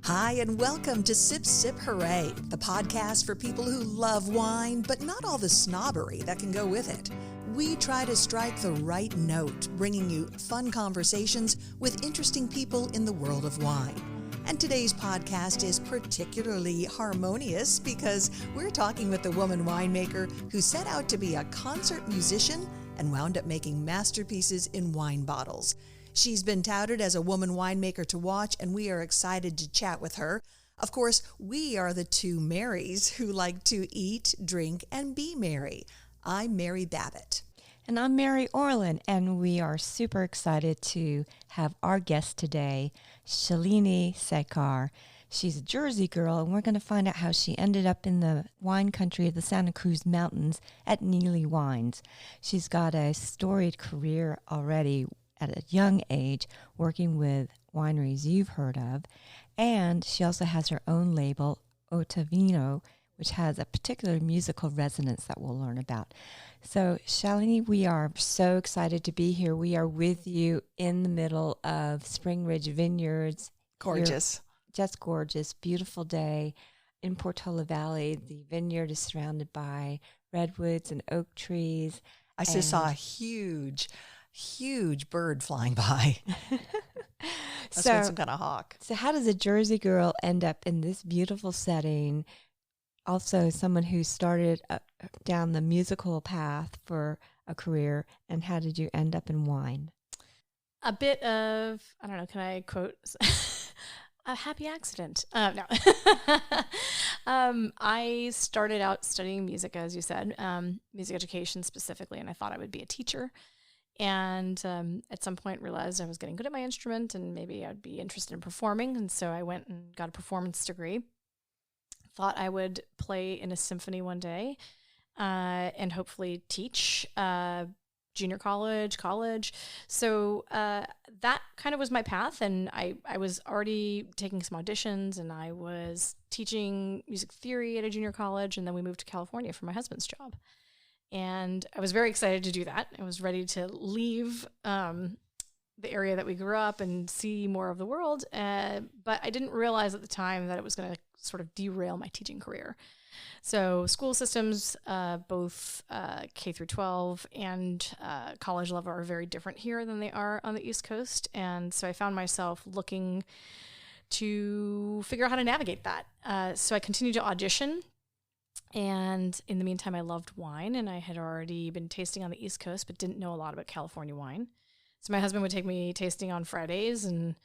Hi, and welcome to Sip Sip Hooray, the podcast for people who love wine, but not all the snobbery that can go with it. We try to strike the right note, bringing you fun conversations with interesting people in the world of wine. And today's podcast is particularly harmonious because we're talking with a woman winemaker who set out to be a concert musician and wound up making masterpieces in wine bottles. She's been touted as a woman winemaker to watch, and we are excited to chat with her. Of course, we are the two Marys who like to eat, drink, and be merry. I'm Mary Babbitt. And I'm Mary Orland, and we are super excited to have our guest today, Shalini Sekhar. She's a Jersey girl, and we're going to find out how she ended up in the wine country of the Santa Cruz Mountains at Neely Wines. She's got a storied career already at a young age, working with wineries you've heard of. And she also has her own label, Ottavino, which has a particular musical resonance that we'll learn about. So, Shalini, we are so excited to be here. We are with you in the middle of Spring Vineyards. Gorgeous. Just gorgeous, beautiful day in Portola Valley. The vineyard is surrounded by redwoods and oak trees. I just saw a huge bird flying by. That's been some kind of hawk. So how does a Jersey girl end up in this beautiful setting? Also, someone who started down the musical path for a career, and how did you end up in wine? A bit of, I don't know, can I quote a happy accident? No. I started out studying music, as you said, music education specifically, and I thought I would be a teacher. And at some point realized I was getting good at my instrument and maybe I'd be interested in performing. And so I went and got a performance degree. Thought I would play in a symphony one day and hopefully teach junior college. So that kind of was my path. And I was already taking some auditions and I was teaching music theory at a junior college. And then we moved to California for my husband's job. And I was very excited to do that. I was ready to leave the area that we grew up and see more of the world. But I didn't realize at the time that it was going to sort of derail my teaching career. So school systems, both K through 12 and college level, are very different here than they are on the East Coast. And so I found myself looking to figure out how to navigate that. So I continued to audition. And in the meantime, I loved wine, and I had already been tasting on the East Coast, but didn't know a lot about California wine. So my husband would take me tasting on Fridays, and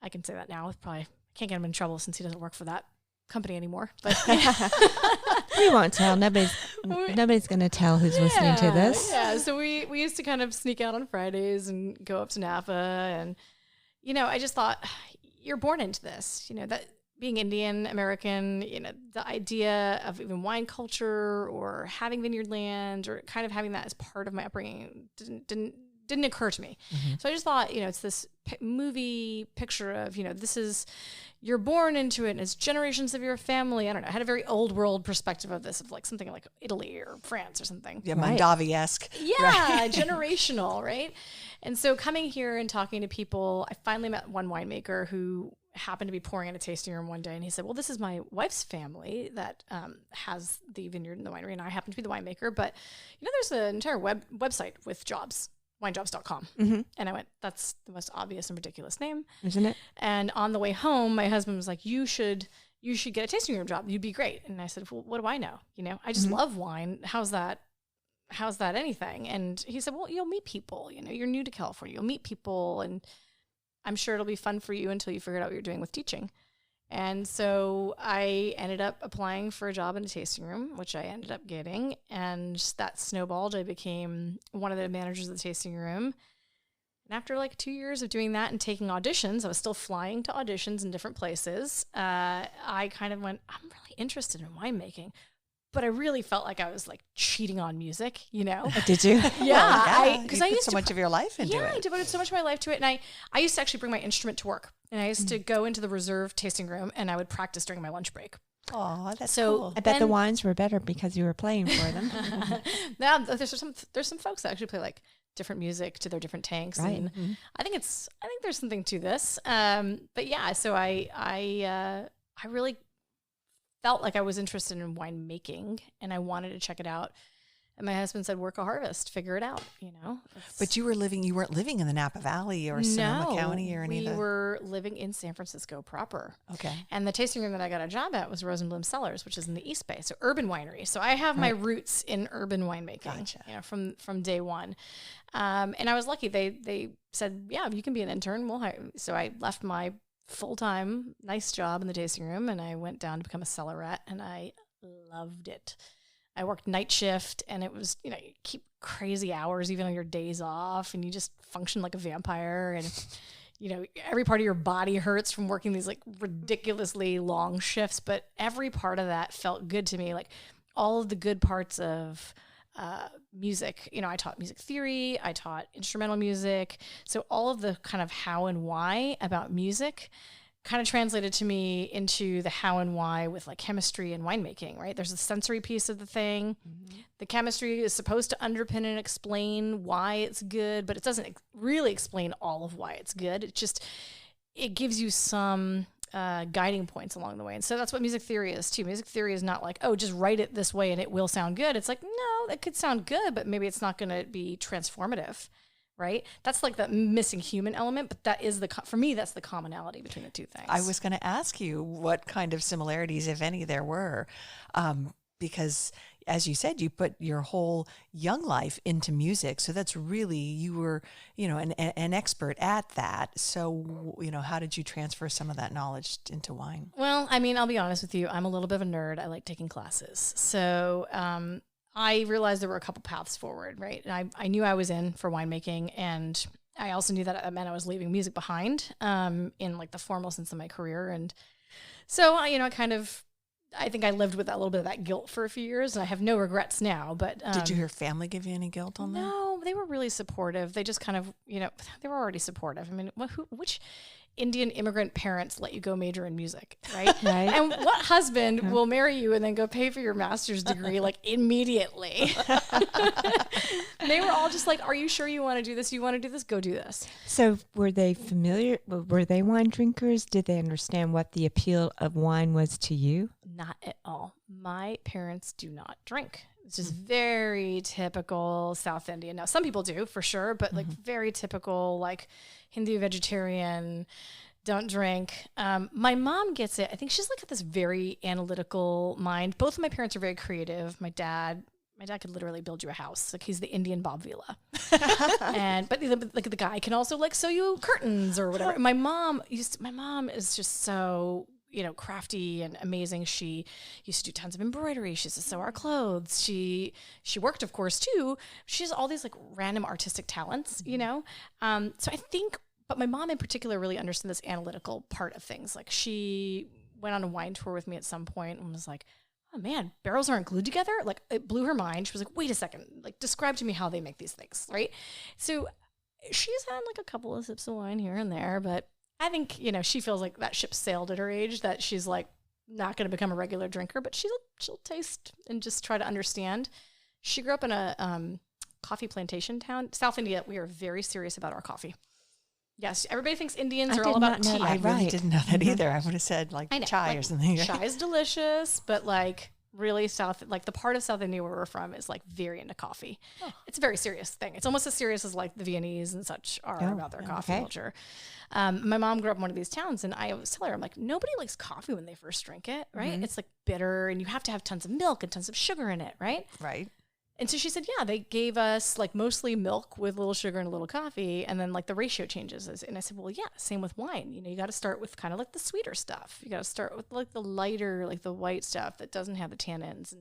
I can say that now. Probably can't get him in trouble since he doesn't work for that company anymore. But we won't tell. Nobody's going to tell who's listening to this. Yeah. So we used to kind of sneak out on Fridays and go up to Napa, and I just thought, you're born into this. That. Being Indian American, the idea of even wine culture or having vineyard land or kind of having that as part of my upbringing didn't occur to me. Mm-hmm. So I just thought, it's this movie picture of, this is, you're born into it and it's generations of your family. I don't know. I had a very old world perspective of this, of like something like Italy or France or something. Yeah, Mondavi-esque. Yeah, right. Generational, right? And so coming here and talking to people, I finally met one winemaker who happened to be pouring in a tasting room one day, and he said, well, this is my wife's family that has the vineyard and the winery, and I happen to be the winemaker, but there's an entire website with jobs, winejobs.com. Mm-hmm. And I went, that's the most obvious and ridiculous name, isn't it? And on the way home, my husband was like, you should get a tasting room job, you'd be great. And I said, well, what do I know? I just love wine. How's that anything? And he said, well, you'll meet people, you're new to California, you'll meet people, and I'm sure it'll be fun for you until you figure out what you're doing with teaching. And so I ended up applying for a job in a tasting room, which I ended up getting. And that snowballed. I became one of the managers of the tasting room. And after like 2 years of doing that and taking auditions, I was still flying to auditions in different places. I kind of went, I'm really interested in winemaking. But I really felt like I was like cheating on music, Did you? Yeah. Because I used so much of your life into it. Yeah, I devoted so much of my life to it. And I used to actually bring my instrument to work. And I used to go into the reserve tasting room and I would practice during my lunch break. Oh, that's cool. I bet the wines were better because you were playing for them. Now there's some folks that actually play like different music to their different tanks. Right. And I think there's something to this. But yeah, so I really felt like I was interested in winemaking and I wanted to check it out. And my husband said, work a harvest, figure it out, you know. But you weren't living in the Napa Valley or Sonoma County or any of that? We were living in San Francisco proper. Okay. And the tasting room that I got a job at was Rosenblum Cellars, which is in the East Bay, so urban winery. So I have my roots in urban winemaking, Gotcha. you know, from day one. And I was lucky. They said, yeah, you can be an intern. We'll hire you. So I left my full-time nice job in the tasting room and I went down to become a cellarette and I loved it. I worked night shift and it was, you know, you keep crazy hours even on your days off and you just function like a vampire and, you know, every part of your body hurts from working these like ridiculously long shifts, but every part of that felt good to me. Like all of the good parts of music, you know, I taught music theory, I taught instrumental music. So all of the kind of how and why about music kind of translated to me into the how and why with like chemistry and winemaking, right? There's a sensory piece of the thing. Mm-hmm. The chemistry is supposed to underpin and explain why it's good, but it doesn't really explain all of why it's good. It gives you some guiding points along the way. And so that's what music theory is too. Music theory is not like, oh, just write it this way and it will sound good. It's like, no, that could sound good, but maybe it's not going to be transformative. Right? That's like the missing human element, but that is for me, that's the commonality between the two things. I was going to ask you what kind of similarities, if any, there were, because as you said, you put your whole young life into music. So that's really, you were, you know, an expert at that. So, you know, how did you transfer some of that knowledge into wine? Well, I mean, I'll be honest with you. I'm a little bit of a nerd. I like taking classes. So, I realized there were a couple paths forward, right? And I knew I was in for winemaking, and I also knew that meant I was leaving music behind in like the formal sense of my career. And so, you know, I think I lived with a little bit of that guilt for a few years, and I have no regrets now. But did your family give you any guilt on that? No, they were really supportive. They just kind of, you know, they were already supportive. I mean, which Indian immigrant parents let you go major in music, right? Right. And what husband will marry you and then go pay for your master's degree like immediately? They were all just like, are you sure you want to do this? You want to do this? Go do this. So were they familiar? Were they wine drinkers? Did they understand what the appeal of wine was to you? Not at all. My parents do not drink. It's just very typical South Indian. Now, some people do for sure, but like very typical, like Hindu vegetarian, don't drink. My mom gets it. I think she's like got this very analytical mind. Both of my parents are very creative. My dad could literally build you a house. Like he's the Indian Bob Vila. but the guy can also like sew you curtains or whatever. My mom is just so, you know, crafty and amazing. She used to do tons of embroidery. She used to sew our clothes. She worked, of course, too. She has all these like random artistic talents, you know? So I think, but my mom in particular really understood this analytical part of things. Like she went on a wine tour with me at some point and was like, oh man, barrels aren't glued together? Like it blew her mind. She was like, wait a second, like describe to me how they make these things, right? So she's had like a couple of sips of wine here and there, but I think, you know, she feels like that ship sailed at her age, that she's like not going to become a regular drinker, but she'll taste and just try to understand. She grew up in a coffee plantation town. South India, we are very serious about our coffee. Yes, everybody thinks Indians are all about tea. I really didn't know that either. I would have said like chai like, or something. Chai is delicious, but like really the part of South India where we're from is like very into coffee. Oh. It's a very serious thing. It's almost as serious as like the Viennese and such are about their coffee culture. My mom grew up in one of these towns, and I always tell her, I'm like, nobody likes coffee when they first drink it, right? Mm-hmm. It's like bitter, and you have to have tons of milk and tons of sugar in it, right? Right. And so she said, yeah, they gave us like mostly milk with a little sugar and a little coffee, and then like the ratio changes. And I said, well, yeah, same with wine. You know, you got to start with kind of like the sweeter stuff. You got to start with like the lighter, like the white stuff that doesn't have the tannins,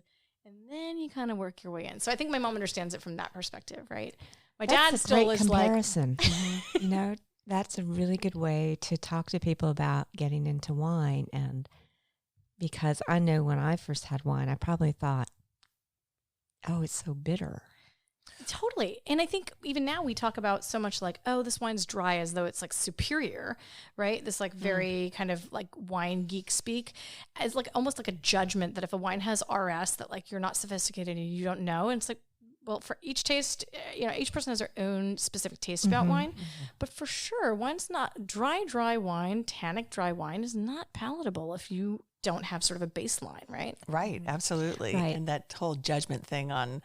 and then you kind of work your way in. So I think my mom understands it from that perspective, right? My dad still is comparison. Like, you know, that's a really good way to talk to people about getting into wine, and because I know when I first had wine, I probably thought, oh, it's so bitter. Totally. And I think even now we talk about so much like, oh, this wine's dry, as though it's like superior, right? This like very kind of like wine geek speak as like almost like a judgment that if a wine has RS that like you're not sophisticated and you don't know. And it's like, well, for each taste, each person has their own specific taste about wine. But for sure, dry wine, tannic dry wine is not palatable if you don't have sort of a baseline, right? Right, absolutely. Right. And that whole judgment thing on,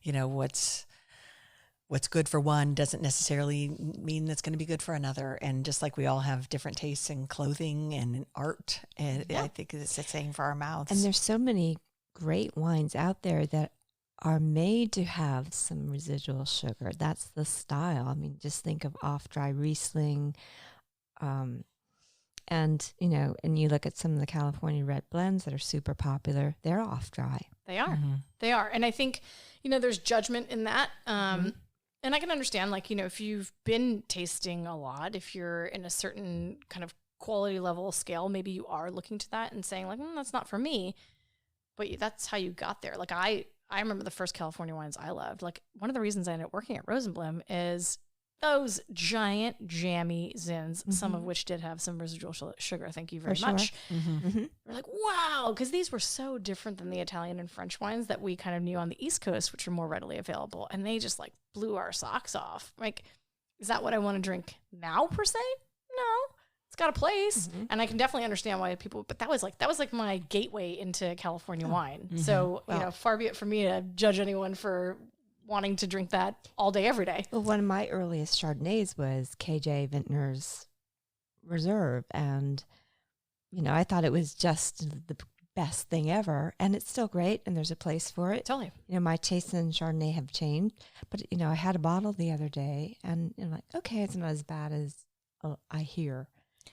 what's good for one doesn't necessarily mean that's going to be good for another. And just like we all have different tastes in clothing and in art, and I think it's the same for our mouths. And there's so many great wines out there that are made to have some residual sugar. That's the style. I mean, just think of off-dry Riesling, and you look at some of the California red blends that are super popular. They're off-dry. They are. They are. And I think, there's judgment in that. And I can understand, if you've been tasting a lot, if you're in a certain kind of quality level scale, maybe you are looking to that and saying that's not for me. But that's how you got there. I remember the first California wines I loved. One of the reasons I ended up working at Rosenblum is those giant jammy zins, some of which did have some residual sugar. Thank you very much. We're like, wow, because these were so different than the Italian and French wines that we kind of knew on the East Coast, which are more readily available. And they just blew our socks off. Is that what I want to drink now per se? No. It's got a place, and I can definitely understand why people. But that was my gateway into California wine. So far be it for me to judge anyone for wanting to drink that all day, every day. Well, one of my earliest Chardonnays was KJ Vintner's Reserve, and I thought it was just the best thing ever, and it's still great, and there's a place for it. Totally. My tastes in Chardonnay have changed, but I had a bottle the other day, and okay, it's not as bad as I hear.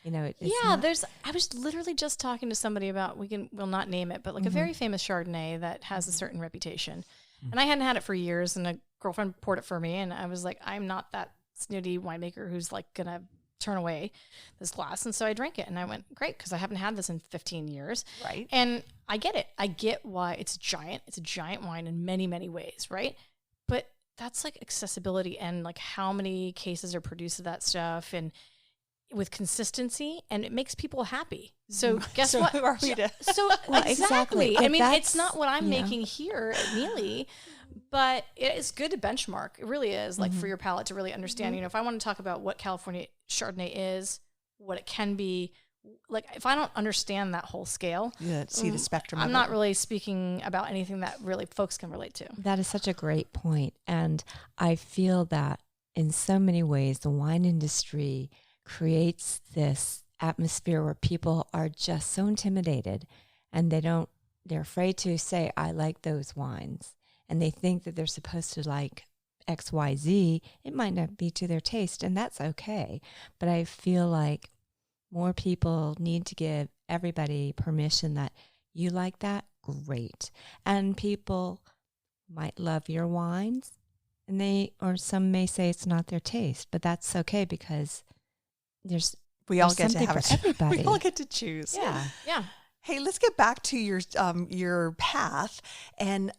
I was literally just talking to somebody about, we'll not name it, but a very famous Chardonnay that has a certain reputation. And I hadn't had it for years, and a girlfriend poured it for me, and I was like, I'm not that snooty winemaker who's going to turn away this glass. And so I drank it, and I went, great, because I haven't had this in 15 years. Right. And I get it. I get why it's giant. It's a giant wine in many, many ways, right? But that's accessibility and how many cases are produced of that stuff, and with consistency, and it makes people happy. So guess what? Who are we to? So exactly. But I mean, it's not what I'm making here at Neely, but it's good to benchmark. It really is for your palate to really understand, if I want to talk about what California Chardonnay is, what it can be, if I don't understand that whole scale, see the spectrum. I'm not really speaking about anything that really folks can relate to. That is such a great point. And I feel that in so many ways, the wine industry creates this atmosphere where people are just so intimidated, and they're afraid to say, I like those wines. And they think that they're supposed to like XYZ. It might not be to their taste, and that's okay. But I feel like more people need to give everybody permission that you like that, great. And people might love your wines, and some may say it's not their taste, but that's okay, because we all get to have everybody. We all get to choose. Yeah. Hey, let's get back to your path. And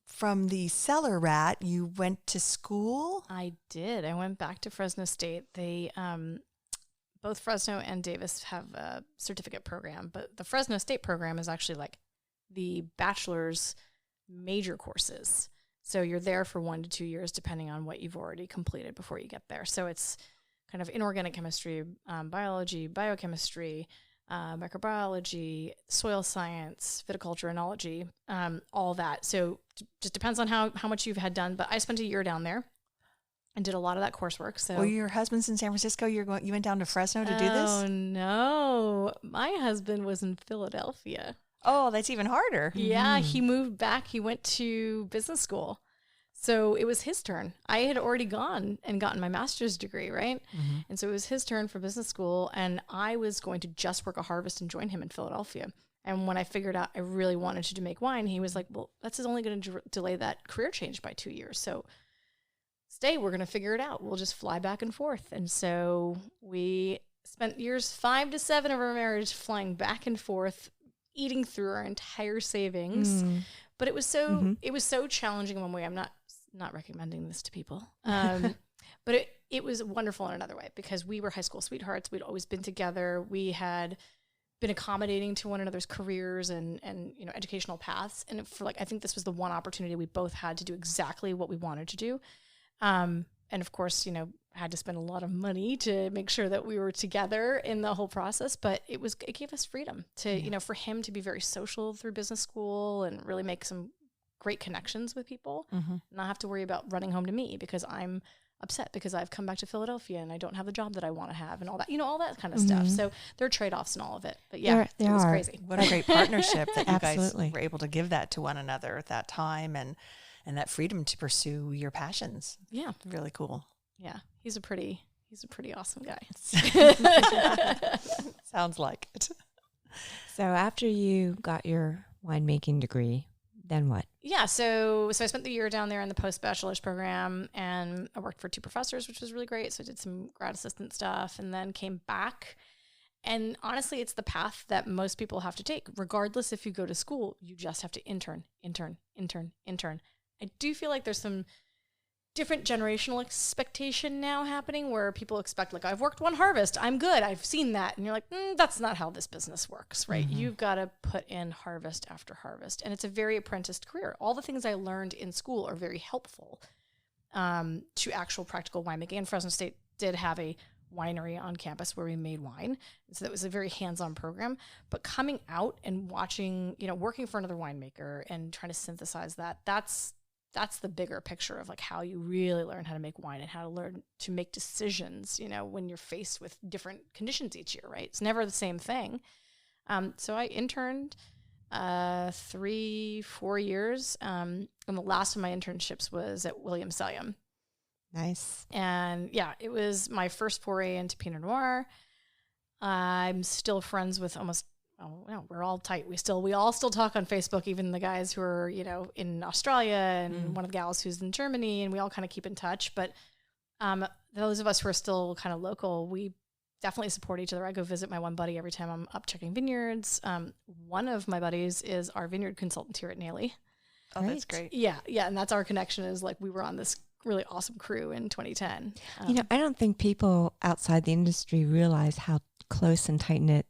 from the cellar rat, you went to school? I did. I went back to Fresno State. They both Fresno and Davis have a certificate program, but the Fresno State program is actually the bachelor's major courses. So you're there for 1 to 2 years, depending on what you've already completed before you get there. So it's kind of inorganic chemistry, biology, biochemistry, microbiology, soil science, viticulture, enology, all that. So just depends on how much you've had done. But I spent a year down there and did a lot of that coursework. So, well, your husband's in San Francisco. You went down to Fresno to do this? Oh no, my husband was in Philadelphia. Oh, that's even harder. Yeah, he moved back. He went to business school. So it was his turn. I had already gone and gotten my master's degree, right? And so it was his turn for business school, and I was going to just work a harvest and join him in Philadelphia. And when I figured out I really wanted to make wine, he was like, well, that's only going to delay that career change by 2 years. So stay, we're going to figure it out. We'll just fly back and forth. And so we spent years 5 to 7 of our marriage flying back and forth, eating through our entire savings. But it was so challenging in one way. I'm not recommending this to people. But it was wonderful in another way, because we were high school sweethearts. We'd always been together. We had been accommodating to one another's careers and educational paths. And for I think this was the one opportunity we both had to do exactly what we wanted to do. And of course, had to spend a lot of money to make sure that we were together in the whole process, but it gave us freedom to, for him to be very social through business school and really make some great connections with people, not have to worry about running home to me because I'm upset because I've come back to Philadelphia and I don't have the job that I want to have and all that, all that kind of stuff. So there are trade-offs in all of it, but yeah, it was crazy. What a great partnership that you guys were able to give that to one another at that time and that freedom to pursue your passions. Yeah. Really cool. Yeah. He's a pretty awesome guy. Sounds like it. So after you got your winemaking degree, then what? Yeah, so I spent the year down there in the post-bachelor's program, and I worked for 2 professors, which was really great. So I did some grad assistant stuff and then came back. And honestly, it's the path that most people have to take. Regardless if you go to school, you just have to intern. I do feel like there's some different generational expectation now happening where people expect, I've worked one harvest, I'm good, I've seen that. And you're like, that's not how this business works, right? You've got to put in harvest after harvest. And it's a very apprenticed career. All the things I learned in school are very helpful to actual practical winemaking. And Fresno State did have a winery on campus where we made wine. And so that was a very hands-on program. But coming out and watching, working for another winemaker and trying to synthesize that's the bigger picture of how you really learn how to make wine and how to learn to make decisions, when you're faced with different conditions each year, right? It's never the same thing. So I interned 3-4 years. And the last of my internships was at Williams-Sonoma. Nice. And yeah, it was my first foray into Pinot Noir. I'm still friends with we're all tight. We all still talk on Facebook, even the guys who are, in Australia and one of the gals who's in Germany, and we all kind of keep in touch. But those of us who are still kind of local, we definitely support each other. I go visit my one buddy every time I'm up checking vineyards. One of my buddies is our vineyard consultant here at Neely. Oh, that's great. Yeah. And that's our connection is we were on this really awesome crew in 2010. I don't think people outside the industry realize how close and tight-knit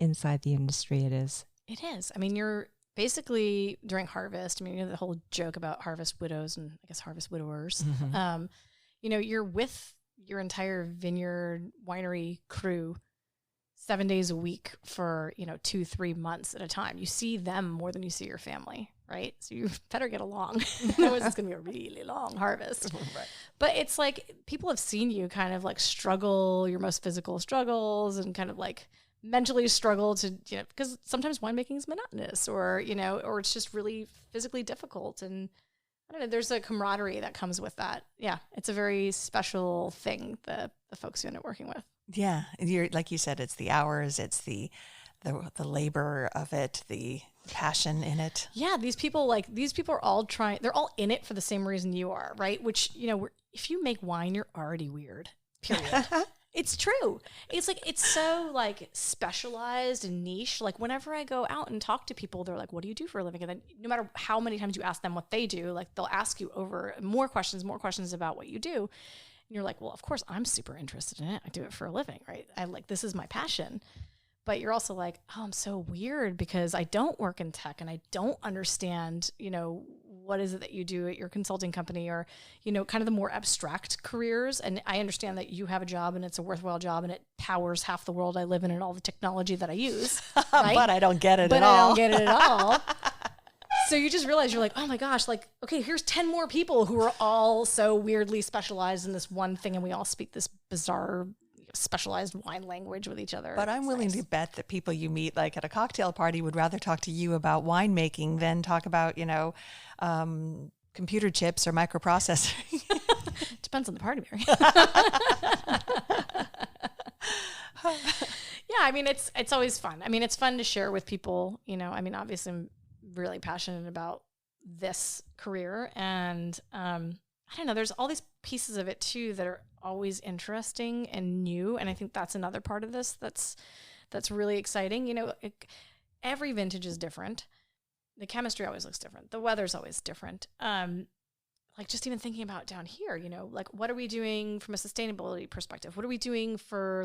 inside the industry it is. It is. I mean, you're basically during harvest. I mean, the whole joke about harvest widows and I guess harvest widowers. You're with your entire vineyard winery crew 7 days a week for 2-3 months at a time. You see them more than you see your family, right? So you better get along. Otherwise, it's going to be a really long harvest. Right. But it's people have seen you kind of struggle your most physical struggles and kind of mentally struggle to, because sometimes winemaking is monotonous or it's just really physically difficult. And I don't know, there's a camaraderie that comes with that. Yeah. It's a very special thing, the folks you end up working with. Yeah. You're, like you said, it's the hours, it's the labor of it, the passion in it. Yeah. These people are all they're all in it for the same reason you are, right? Which, if you make wine, you're already weird, period. It's true. It's it's so specialized and niche. Whenever I go out and talk to people, they're like, what do you do for a living? And then no matter how many times you ask them what they do, they'll ask you over more questions about what you do. And you're like, well, of course I'm super interested in it. I do it for a living, right? This is my passion. But you're also like, oh, I'm so weird because I don't work in tech and I don't understand, what is it that you do at your consulting company or, kind of the more abstract careers. And I understand that you have a job and it's a worthwhile job and it powers half the world I live in and all the technology that I use. Right? But I don't get it at all. So you just realize you're like, oh my gosh, okay, here's 10 more people who are all so weirdly specialized in this one thing. And we all speak this bizarre specialized wine language with each other. But I'm willing to bet that people you meet at a cocktail party would rather talk to you about winemaking than talk about, computer chips or microprocessing. Depends on the party, Mary. Yeah, I mean, it's always fun. I mean, it's fun to share with people, obviously I'm really passionate about this career and I don't know, there's all these pieces of it too that are always interesting and new. And I think that's another part of this that's really exciting. Every vintage is different. The chemistry always looks different. The weather's always different. Just even thinking about down here, what are we doing from a sustainability perspective? What are we doing for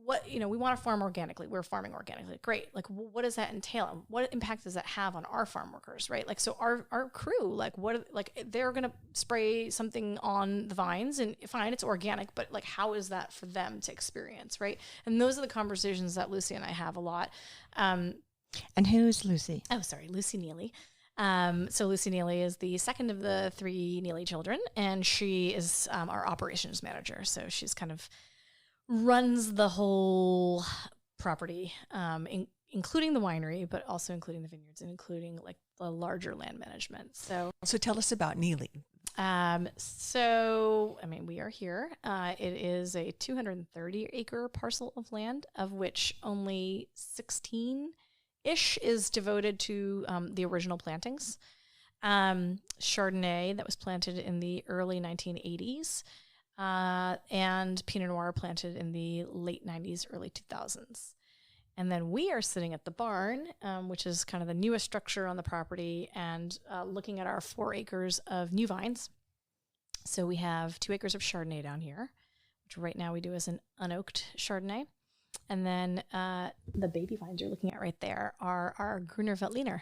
we want to farm organically. We're farming organically. Great. Like, what does that entail? What impact does that have on our farm workers, right? Like, so our crew, like, they're going to spray something on the vines, and fine, it's organic, but like, how is that for them to experience, right? And those are the conversations that Lucy and I have a lot. And who's Lucy? Oh, sorry, Lucy Neely. So Lucy Neely is the second of the 3 Neely children, and she is our operations manager. So she's kind of runs the whole property, including the winery, but also including the vineyards and including like the larger land management. So tell us about Neely. We are here. It is a 230-acre parcel of land, of which only 16-ish is devoted to the original plantings. Chardonnay that was planted in the early 1980s. And Pinot Noir planted in the late 90s, early 2000s. And then we are sitting at the barn, which is kind of the newest structure on the property, and looking at our 4 acres of new vines. So we have 2 acres of Chardonnay down here, which right now we do as an unoaked Chardonnay. And then the baby vines you're looking at right there are our Gruner Veltliner.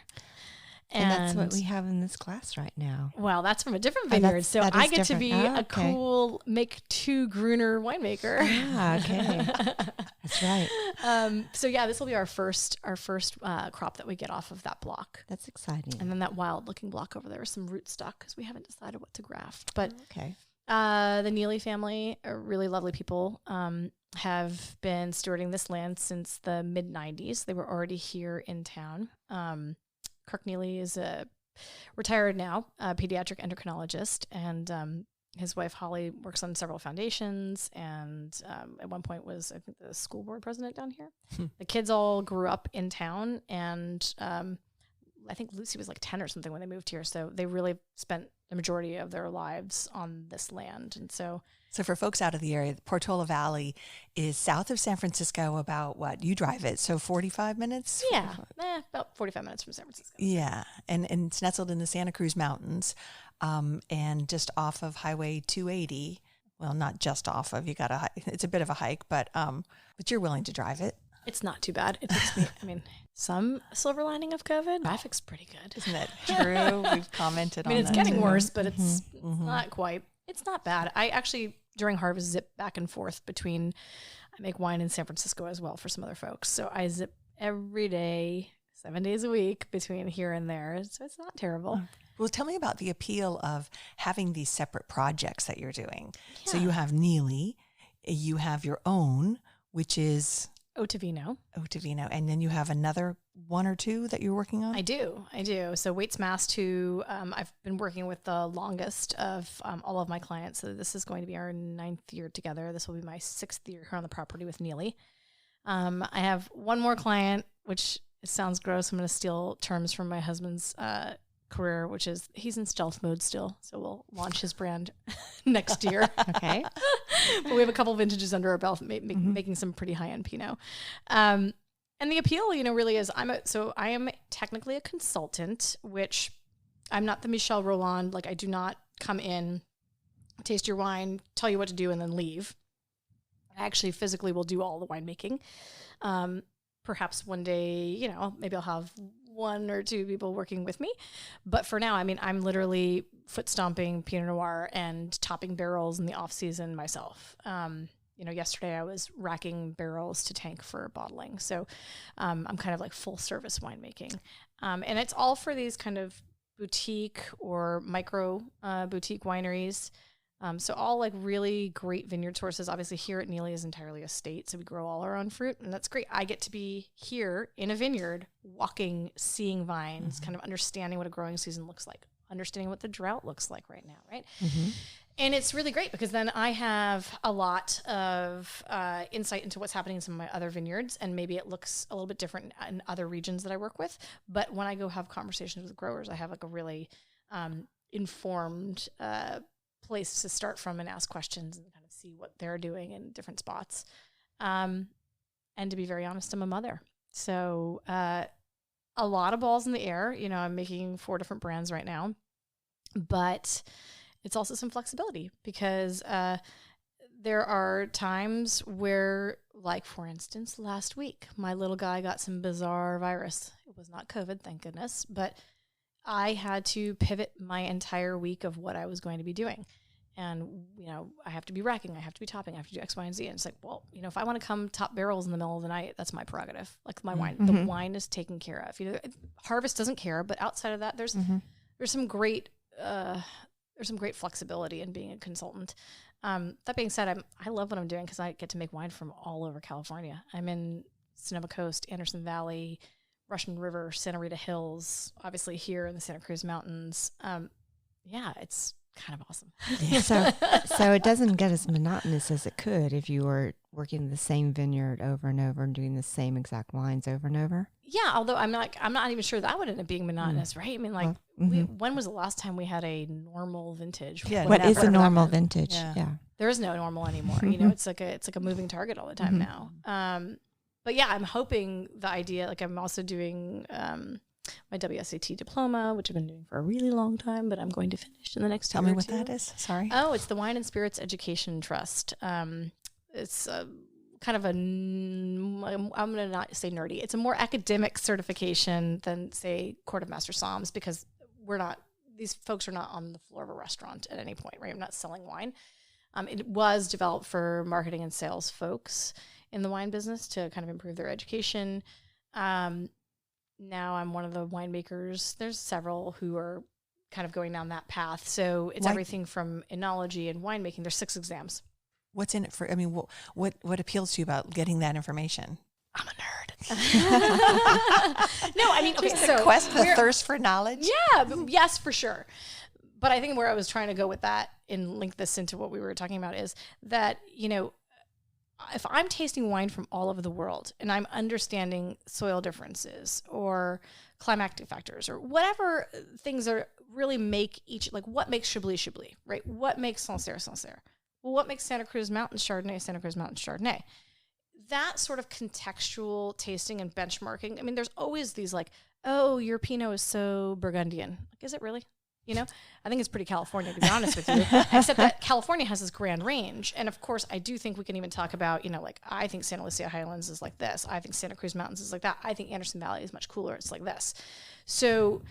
And that's what we have in this glass right now. Well, that's from a different vineyard. So I get to be a cool make 2 Gruner winemaker. Ah, okay. That's right. So yeah, this will be our first crop that we get off of that block. That's exciting. And then that wild looking block over there is some rootstock because we haven't decided what to graft. But okay. The Neely family are really lovely people. Have been stewarding this land since the mid-90s. They were already here in town. Kirk Neely is a retired now pediatric endocrinologist, and his wife Holly works on several foundations, and at one point was, I think, the school board president down here. The kids all grew up in town, and I think Lucy was like 10 or something when they moved here, so they really spent the majority of their lives on this land. And so for folks out of the area, the Portola Valley is south of San Francisco, about what? You drive it, so 45 minutes? Yeah, about 45 minutes from San Francisco. Yeah, and it's nestled in the Santa Cruz Mountains, and just off of Highway 280. Well, not just off of, it's a bit of a hike, but you're willing to drive it. It's not too bad. It takes me, some silver lining of COVID. Traffic's pretty good. Isn't it true? We've commented on that. It's getting worse, but it's not quite. It's not bad. I actually, during harvest, zip back and forth between, I make wine in San Francisco as well for some other folks. So I zip every day, 7 days a week between here and there. So it's not terrible. Well, tell me about the appeal of having these separate projects that you're doing. Yeah. So you have Neely, you have your own, which is Ottavino. And then you have another 1 or 2 that you're working on? I do. So Waits Mast, who I've been working with the longest of all of my clients. So this is going to be our 9th year together. This will be my 6th year here on the property with Neely. I have one more client, which sounds gross. I'm going to steal terms from my husband's career, which is he's in stealth mode still. So we'll launch his brand next year. Okay. But we have a couple vintages under our belt, making some pretty high-end Pinot. And the appeal, really is I am technically a consultant, which I'm not the Michel Roland. Like, I do not come in, taste your wine, tell you what to do, and then leave. I actually physically will do all the winemaking. Perhaps one day, maybe I'll have 1 or 2 people working with me. But for now, I'm literally foot stomping Pinot Noir and topping barrels in the off season myself. Yesterday I was racking barrels to tank for bottling. So I'm kind of like full service winemaking. And it's all for these kind of boutique or micro boutique wineries. So all like really great vineyard sources. Obviously here at Neely is entirely estate, so we grow all our own fruit, and that's great. I get to be here in a vineyard, walking, seeing vines, kind of understanding what a growing season looks like, understanding what the drought looks like right now, right? Mm-hmm. And it's really great because then I have a lot of insight into what's happening in some of my other vineyards, and maybe it looks a little bit different in other regions that I work with. But when I go have conversations with growers, I have like a really informed place to start from and ask questions and kind of see what they're doing in different spots. And to be very honest, I'm a mother. So a lot of balls in the air. I'm making 4 different brands right now, but it's also some flexibility because there are times where Like, for instance, last week, my little guy got some bizarre virus. It was not COVID, thank goodness, but I had to pivot my entire week of what I was going to be doing. And, I have to be racking, I have to be topping, I have to do X, Y, and Z. And it's like, well, if I want to come top barrels in the middle of the night, that's my prerogative. Like my wine, the wine is taken care of. Harvest doesn't care, but outside of that, there's some great flexibility in being a consultant. That being said, I love what I'm doing because I get to make wine from all over California. I'm in Sonoma Coast, Anderson Valley, Russian River, Santa Rita Hills, obviously here in the Santa Cruz Mountains. It's kind of awesome. So it doesn't get as monotonous as it could if you were working the same vineyard over and over and doing the same exact wines over and over. Yeah, although I'm not even sure that would end up being monotonous, right? I mean, like, when was the last time we had a normal vintage? Yeah, what is a normal vintage? Yeah. There is no normal anymore. It's like a moving target all the time now. But yeah, I'm hoping the idea, like I'm also doing my WSAT diploma, which I've been doing for a really long time, but I'm going to finish in the next 2 years. Tell me what that is. Sorry. Oh, it's the Wine and Spirits Education Trust. It's kind of I'm going to not say nerdy. It's a more academic certification than, say, Court of Master Somms, because these folks are not on the floor of a restaurant at any point, right? I'm not selling wine. It was developed for marketing and sales folks in the wine business to kind of improve their education. Now I'm one of the winemakers. There's several who are kind of going down that path. So it's everything from enology and winemaking. There's 6 exams. What's in it for? I mean, what appeals to you about getting that information? I'm a nerd. No, I mean, okay, the quest, the thirst for knowledge. Yeah, yes, for sure. But I think where I was trying to go with that and link this into what we were talking about is that, if I'm tasting wine from all over the world and I'm understanding soil differences or climatic factors or whatever things are really make each, like what makes Chablis Chablis, right? What makes Sancerre Sancerre? Well, what makes Santa Cruz Mountains Chardonnay Santa Cruz Mountains Chardonnay? That sort of contextual tasting and benchmarking. I mean, there's always these like, oh, your Pinot is so Burgundian. Like, is it really? I think it's pretty California, to be honest with you, except that California has this grand range. And of course, I do think we can even talk about, like, I think Santa Lucia Highlands is like this. I think Santa Cruz Mountains is like that. I think Anderson Valley is much cooler. It's like this. So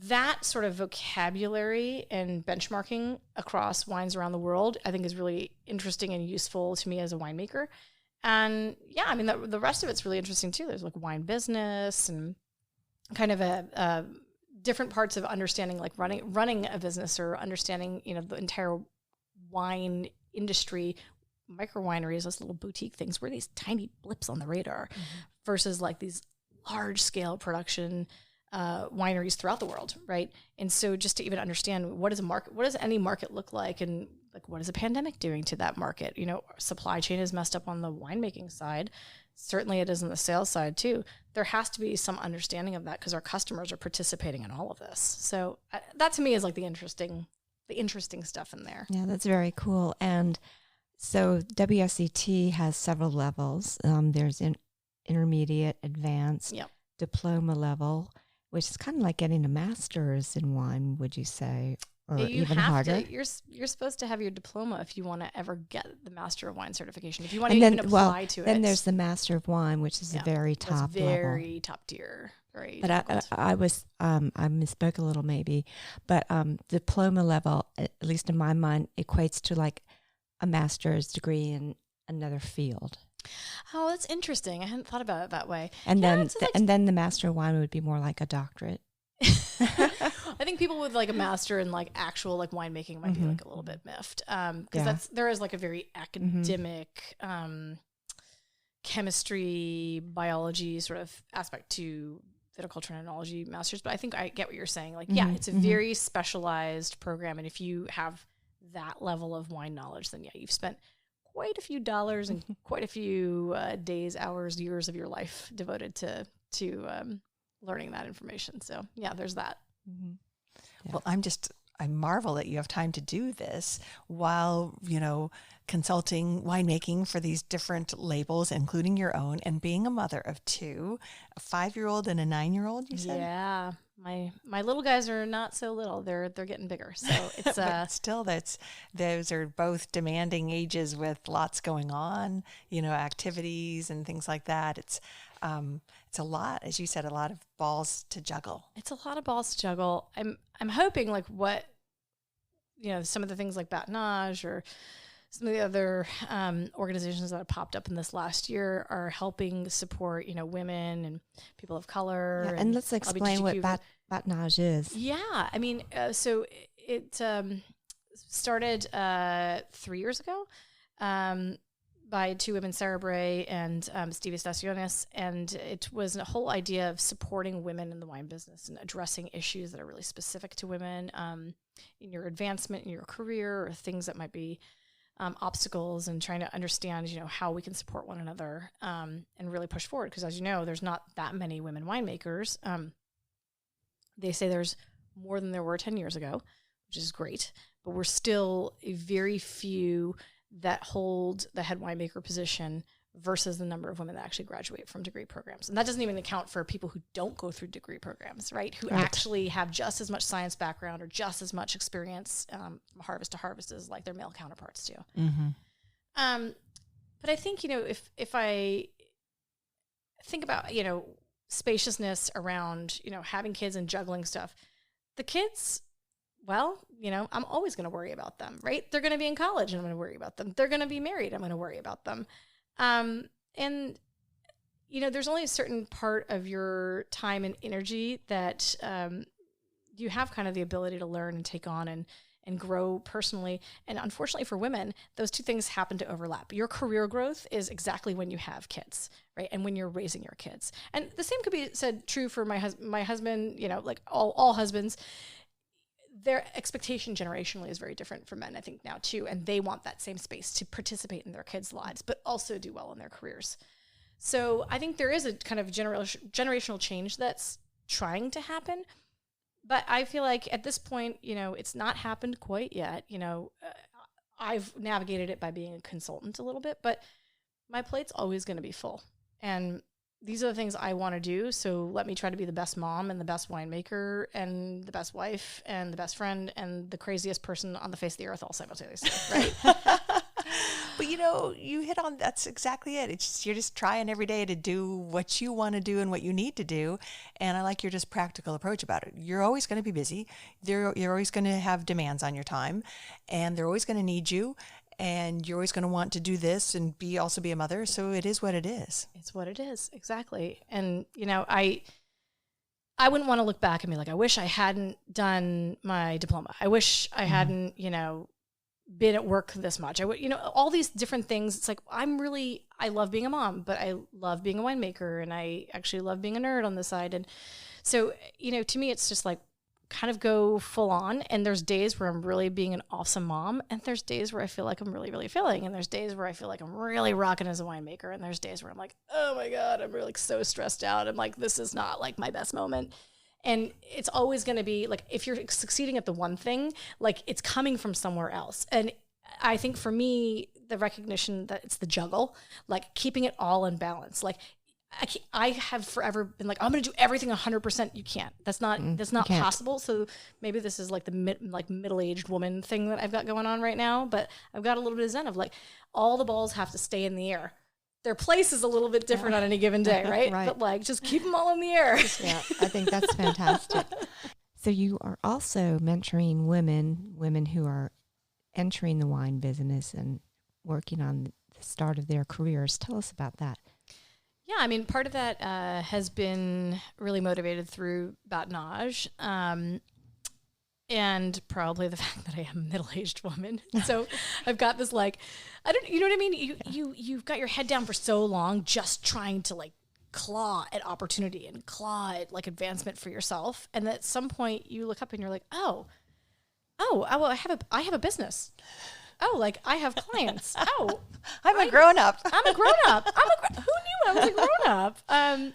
that sort of vocabulary and benchmarking across wines around the world, I think is really interesting and useful to me as a winemaker. And yeah, I mean, the rest of it's really interesting too. There's like wine business and kind of a different parts of understanding, like running a business or understanding, the entire wine industry. Micro wineries, those little boutique things, were these tiny blips on the radar versus like these large scale production wineries throughout the world, right? And so just to even understand what does any market look like, and like what is a pandemic doing to that market? Supply chain is messed up on the winemaking side. Certainly it is on the sales side too. There has to be some understanding of that because our customers are participating in all of this. So that to me is like the interesting stuff in there. Yeah, that's very cool. And so WSET has several levels. There's intermediate, advanced, diploma level, which is kind of like getting a master's in wine, would you say? Or even harder. You're supposed to have your diploma if you want to ever get the Master of Wine certification. If you want to even apply to it. Then there's the Master of Wine, which is the very top level. Very top tier. Very but I misspoke a little maybe, but diploma level, at least in my mind, equates to like a master's degree in another field. Oh, that's interesting. I hadn't thought about it that way. And then the Master of Wine would be more like a doctorate. I think people with like a master in like actual like winemaking might be like a little bit miffed because there is like a very academic chemistry, biology sort of aspect to viticulture and enology masters. But I think I get what you're saying. Like, it's a very specialized program, and if you have that level of wine knowledge, then you've spent quite a few dollars and quite a few days, hours, years of your life devoted to learning that information. So yeah, there's that. Yeah. Well, I marvel that you have time to do this while, consulting winemaking for these different labels, including your own, and being a mother of 2, a 5-year-old and a 9-year-old, you said? Yeah. my little guys are not so little. They're getting bigger. So it's but still, those are both demanding ages with lots going on, activities and things like that. It's a lot, as you said, a lot of balls to juggle. It's a lot of balls to juggle. I'm hoping like what, some of the things like Batonage or some of the other organizations that have popped up in this last year are helping support, women and people of color. Yeah, and let's explain what Batonage is. Yeah. I mean, so it started 3 years ago by two women, Sarah Bray and Stevie Estaciones. And it was a whole idea of supporting women in the wine business and addressing issues that are really specific to women in your advancement in your career, or things that might be obstacles, and trying to understand, how we can support one another and really push forward. Because as you know, there's not that many women winemakers. They say there's more than there were 10 years ago, which is great, but we're still a very few that hold the head winemaker position versus the number of women that actually graduate from degree programs. And that doesn't even account for people who don't go through degree programs, right? Who actually have just as much science background or just as much experience from harvest to harvest as like their male counterparts do. Mm-hmm. But I think, if I think about, spaciousness around, having kids and juggling stuff, the kids, well, I'm always going to worry about them, right? They're going to be in college and I'm going to worry about them. They're going to be married. I'm going to worry about them. And, there's only a certain part of your time and energy that you have kind of the ability to learn and take on and grow personally. And unfortunately for women, those two things happen to overlap. Your career growth is exactly when you have kids, right? And when you're raising your kids. And the same could be said true for my husband, like all husbands. Their expectation generationally is very different from men, I think, now too. And they want that same space to participate in their kids' lives, but also do well in their careers. So I think there is a kind of generational change that's trying to happen. But I feel like at this point, it's not happened quite yet. I've navigated it by being a consultant a little bit, but my plate's always going to be full. And these are the things I want to do. So let me try to be the best mom and the best winemaker and the best wife and the best friend and the craziest person on the face of the earth all simultaneously, right? But you hit on, that's exactly it. You're just trying every day to do what you want to do and what you need to do. And I like your just practical approach about it. You're always going to be busy. You're always going to have demands on your time, and they're always going to need you. And you're always going to want to do this and also be a mother. So it is what it is. It's what it is. Exactly. And, I wouldn't want to look back and be like, I wish I hadn't done my diploma. I wish I hadn't, been at work this much. I would, all these different things. It's like, I love being a mom, but I love being a winemaker, and I actually love being a nerd on the side. And so, to me, it's just like, kind of go full on. And there's days where I'm really being an awesome mom, and there's days where I feel like I'm really, really failing. And there's days where I feel like I'm really rocking as a winemaker. And there's days where I'm like, oh my God, I'm really so stressed out. I'm like, this is not like my best moment. And it's always going to be like, if you're succeeding at the one thing, like it's coming from somewhere else. And I think for me, the recognition that it's the juggle, like keeping it all in balance. Like I have forever been like, I'm going to do everything 100%. You can't. That's not possible. So maybe this is like the middle-aged woman thing that I've got going on right now. But I've got a little bit of zen of like, all the balls have to stay in the air. Their place is a little bit different on any given day, right? Right. But like, just keep them all in the air. Yeah, I think that's fantastic. So you are also mentoring women who are entering the wine business and working on the start of their careers. Tell us about that. Yeah, I mean, part of that has been really motivated through Batonage, and probably the fact that I am a middle-aged woman. So I've got this you know what I mean? You've got your head down for so long just trying to like claw at opportunity and claw at like advancement for yourself. And at some point you look up and you're like, well, I have a business. Oh, like I have clients. Oh, I'm a grown-up. I'm a grown-up. Who knew I was a grown-up? And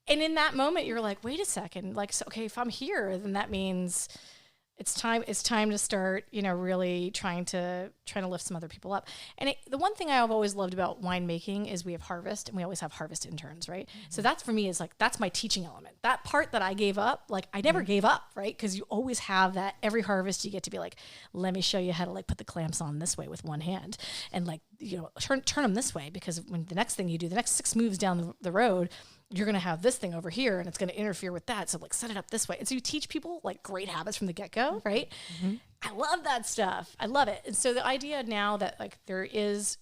in that moment, you're like, wait a second. Like, so, okay, if I'm here, then that means it's time to start, really trying to lift some other people up. And the one thing I've always loved about winemaking is we have harvest, and we always have harvest interns, right? Mm-hmm. So that's, for me, is like, that's my teaching element. That part that I gave up, like, I never gave up, right? Because you always have that. Every harvest you get to be like, let me show you how to like put the clamps on this way with one hand, and like, turn them this way, because when the next thing you do, the next 6 moves down the road, you're going to have this thing over here and it's going to interfere with that. So like, set it up this way. And so you teach people like great habits from the get-go, right? Mm-hmm. I love that stuff. I love it. And so the idea now that like there is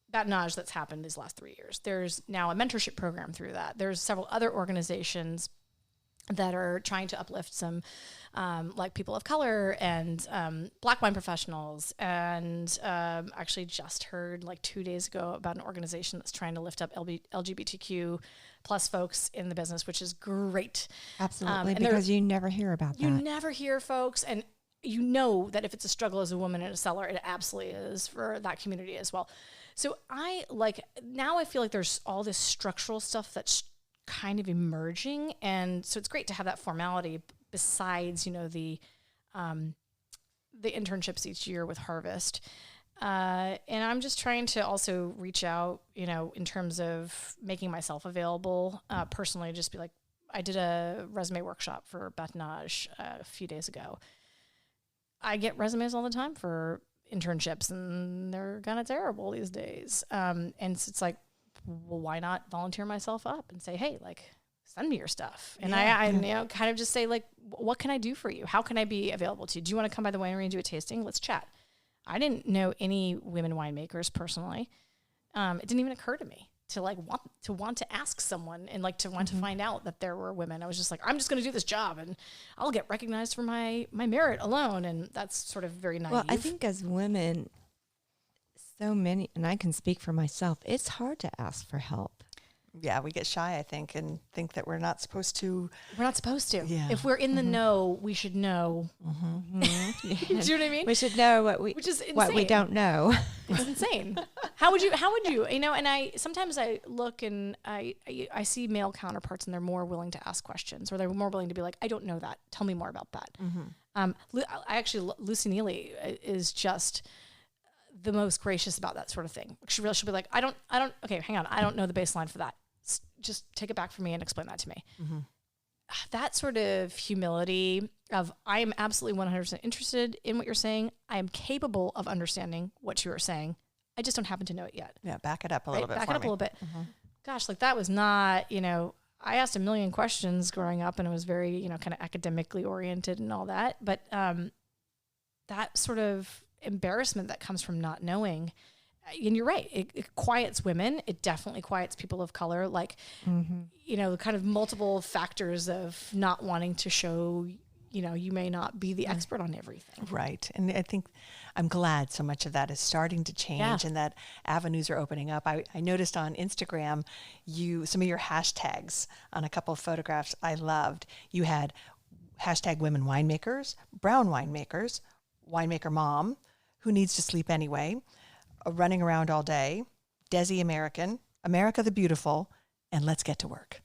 that nudge that's happened these last 3 years, there's now a mentorship program through that. There's several other organizations that are trying to uplift some like people of color and Black wine professionals. And actually just heard like 2 days ago about an organization that's trying to lift up LGBTQ plus folks in the business, which is great. Absolutely, because you never hear about that. You never hear folks, and you know that if it's a struggle as a woman in a cellar, it absolutely is for that community as well. So now I feel like there's all this structural stuff that's kind of emerging, and so it's great to have that formality besides, the internships each year with Harvest. And I'm just trying to also reach out, in terms of making myself available personally, just be like, I did a resume workshop for Batonage a few days ago. I get resumes all the time for internships, and they're kind of terrible these days. And it's like, well, why not volunteer myself up and say, hey, like, send me your stuff. And I kind of just say, like, what can I do for you? How can I be available to you? Do you want to come by the winery and do a tasting? Let's chat. I didn't know any women winemakers personally. It didn't even occur to me to like want to ask someone and like to want to find out that there were women. I was just like, I'm just going to do this job and I'll get recognized for my merit alone. And that's sort of very naive. Well, I think as women, so many, and I can speak for myself, it's hard to ask for help. Yeah, we get shy, I think, and think that we're not supposed to. We're not supposed to. Yeah. If we're in the know, we should know. Mm-hmm. Do you know what I mean? We should know which is what we don't know. It's insane. How would you? And sometimes I look and I see male counterparts, and they're more willing to ask questions, or they're more willing to be like, I don't know that. Tell me more about that. Mm-hmm. Lucy Neely is just the most gracious about that sort of thing. She'll be like, okay, hang on. I don't know the baseline for that. Just take it back from me and explain that to me. Mm-hmm. That sort of humility of, I am absolutely 100% interested in what you're saying. I am capable of understanding what you are saying. I just don't happen to know it yet. Yeah. Back it up a little bit. Back it up a little bit. Mm-hmm. Gosh, like that was not, I asked a million questions growing up, and it was very, kind of academically oriented and all that. But that sort of embarrassment that comes from not knowing, and you're right, it quiets women. It definitely quiets people of color, like, kind of multiple factors of not wanting to show, you may not be the expert on everything. Right. And I think I'm glad so much of that is starting to change and that avenues are opening up. I noticed on Instagram, some of your hashtags on a couple of photographs I loved. You had hashtag women winemakers, brown winemakers, winemaker mom, who needs to sleep anyway, running around all day, Desi American, America the Beautiful, and let's get to work.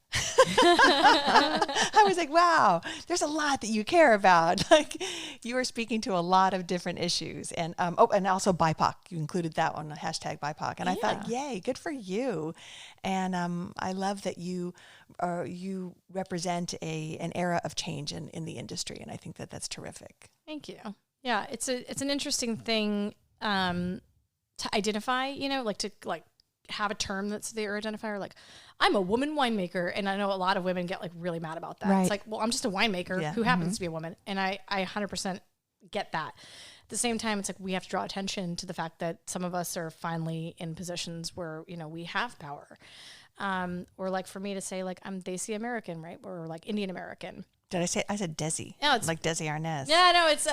I was like, wow, there's a lot that you care about. Like, you are speaking to a lot of different issues. And and also BIPOC. You included that one, hashtag BIPOC. And I thought, yay, good for you. And I love that you represent an era of change in the industry. And I think that that's terrific. Thank you. Yeah, it's an interesting thing to identify, to have a term that's their identifier. Like, I'm a woman winemaker, and I know a lot of women get like really mad about that. Right. It's like, well, I'm just a winemaker who happens to be a woman, and I 100% get that. At the same time, it's like we have to draw attention to the fact that some of us are finally in positions where we have power. Or like for me to say like I'm Desi American, right? Or like Indian American. Did I say? I said Desi. No, it's like Desi Arnaz. Yeah, no, it's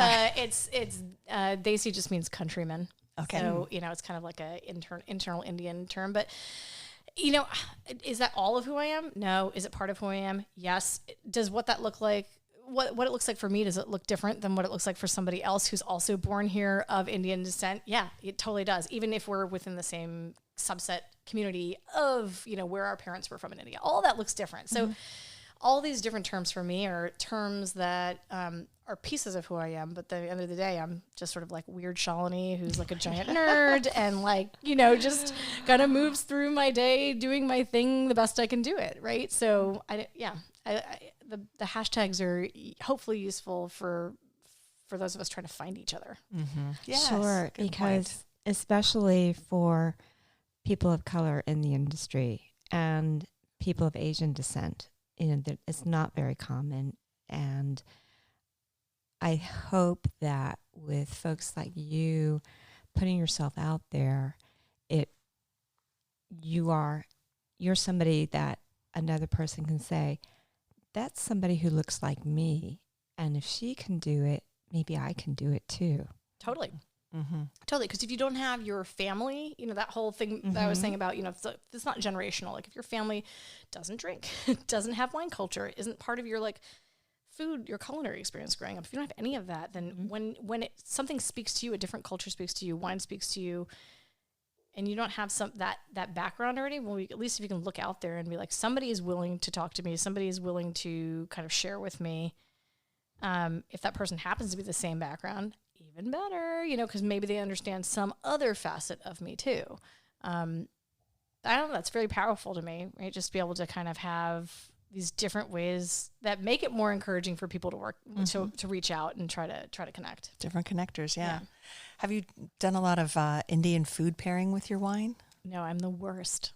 Desi just means countryman. Okay. So it's kind of like a internal Indian term, but is that all of who I am? No. Is it part of who I am? Yes. Does what that look like? What it looks like for me? Does it look different than what it looks like for somebody else who's also born here of Indian descent? Yeah, it totally does. Even if we're within the same subset community of where our parents were from in India, all that looks different. So. all these different terms for me are terms that are pieces of who I am. But at the end of the day, I'm just sort of like weird Shalini, who's like a giant nerd and like, just kind of moves through my day doing my thing the best I can do it. Right. So the hashtags are hopefully useful for those of us trying to find each other. Mm-hmm. Yes, sure. Because especially for people of color in the industry and people of Asian descent, it's not very common. And I hope that with folks like you putting yourself out there, you're somebody that another person can say, that's somebody who looks like me. And if she can do it, maybe I can do it too. Totally. Mm-hmm. Totally. Because if you don't have your family, that whole thing that I was saying about, it's not generational. Like if your family doesn't drink, doesn't have wine culture, isn't part of your like food, your culinary experience growing up, if you don't have any of that, then when something speaks to you, a different culture speaks to you, wine speaks to you, and you don't have that background already, well, at least if you can look out there and be like, somebody is willing to talk to me, somebody is willing to kind of share with me. If that person happens to be the same background, even better, because maybe they understand some other facet of me too. I don't know, that's very powerful to me, right? Just be able to kind of have these different ways that make it more encouraging for people to work, to reach out and try to connect. Different connectors, yeah. Have you done a lot of Indian food pairing with your wine? No, I'm the worst.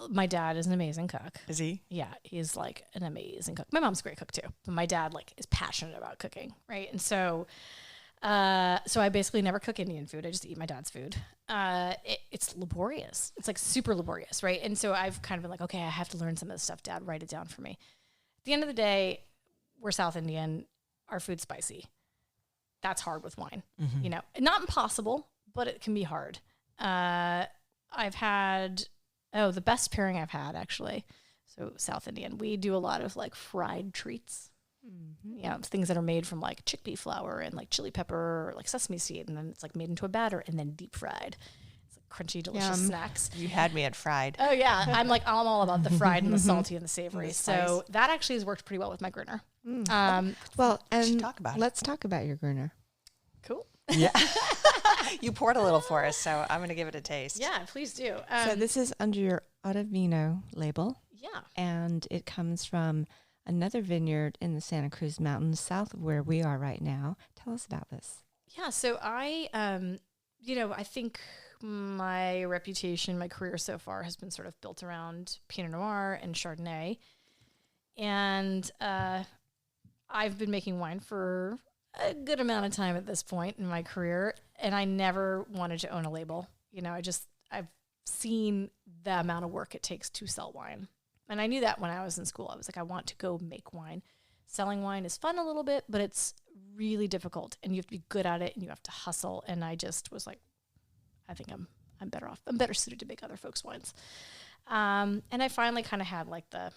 My dad is an amazing cook. Is he? Yeah, he's like an amazing cook. My mom's a great cook too, but my dad like is passionate about cooking, right? And so I basically never cook Indian food. I just eat my dad's food. It's laborious. It's like super laborious, right? And so I've kind of been like, okay, I have to learn some of this stuff. Dad, write it down for me. At the end of the day, we're South Indian. Our food's spicy. That's hard with wine. Not impossible, but it can be hard. I've had... the best pairing I've had, actually. So South Indian, we do a lot of like fried treats. Things that are made from like chickpea flour and like chili pepper or like sesame seed. And then it's like made into a batter and then deep fried. It's like crunchy, delicious snacks. You had me at fried. Oh yeah. I'm all about the fried and the salty and the savory. So that actually has worked pretty well with my Gruner. Let's talk about your Gruner. Cool. Yeah. You poured a little for us, so I'm going to give it a taste. Yeah, please do. So this is under your Ottavino label. Yeah. And it comes from another vineyard in the Santa Cruz Mountains, south of where we are right now. Tell us about this. Yeah, so I think my reputation, my career so far has been sort of built around Pinot Noir and Chardonnay. And I've been making wine for a good amount of time at this point in my career, and I never wanted to own a label. I've seen the amount of work it takes to sell wine. And I knew that when I was in school. I was like, I want to go make wine. Selling wine is fun a little bit, but it's really difficult, and you have to be good at it, and you have to hustle. And I just was like, I think I'm better off. I'm better suited to make other folks' wines. And I finally kind of had like the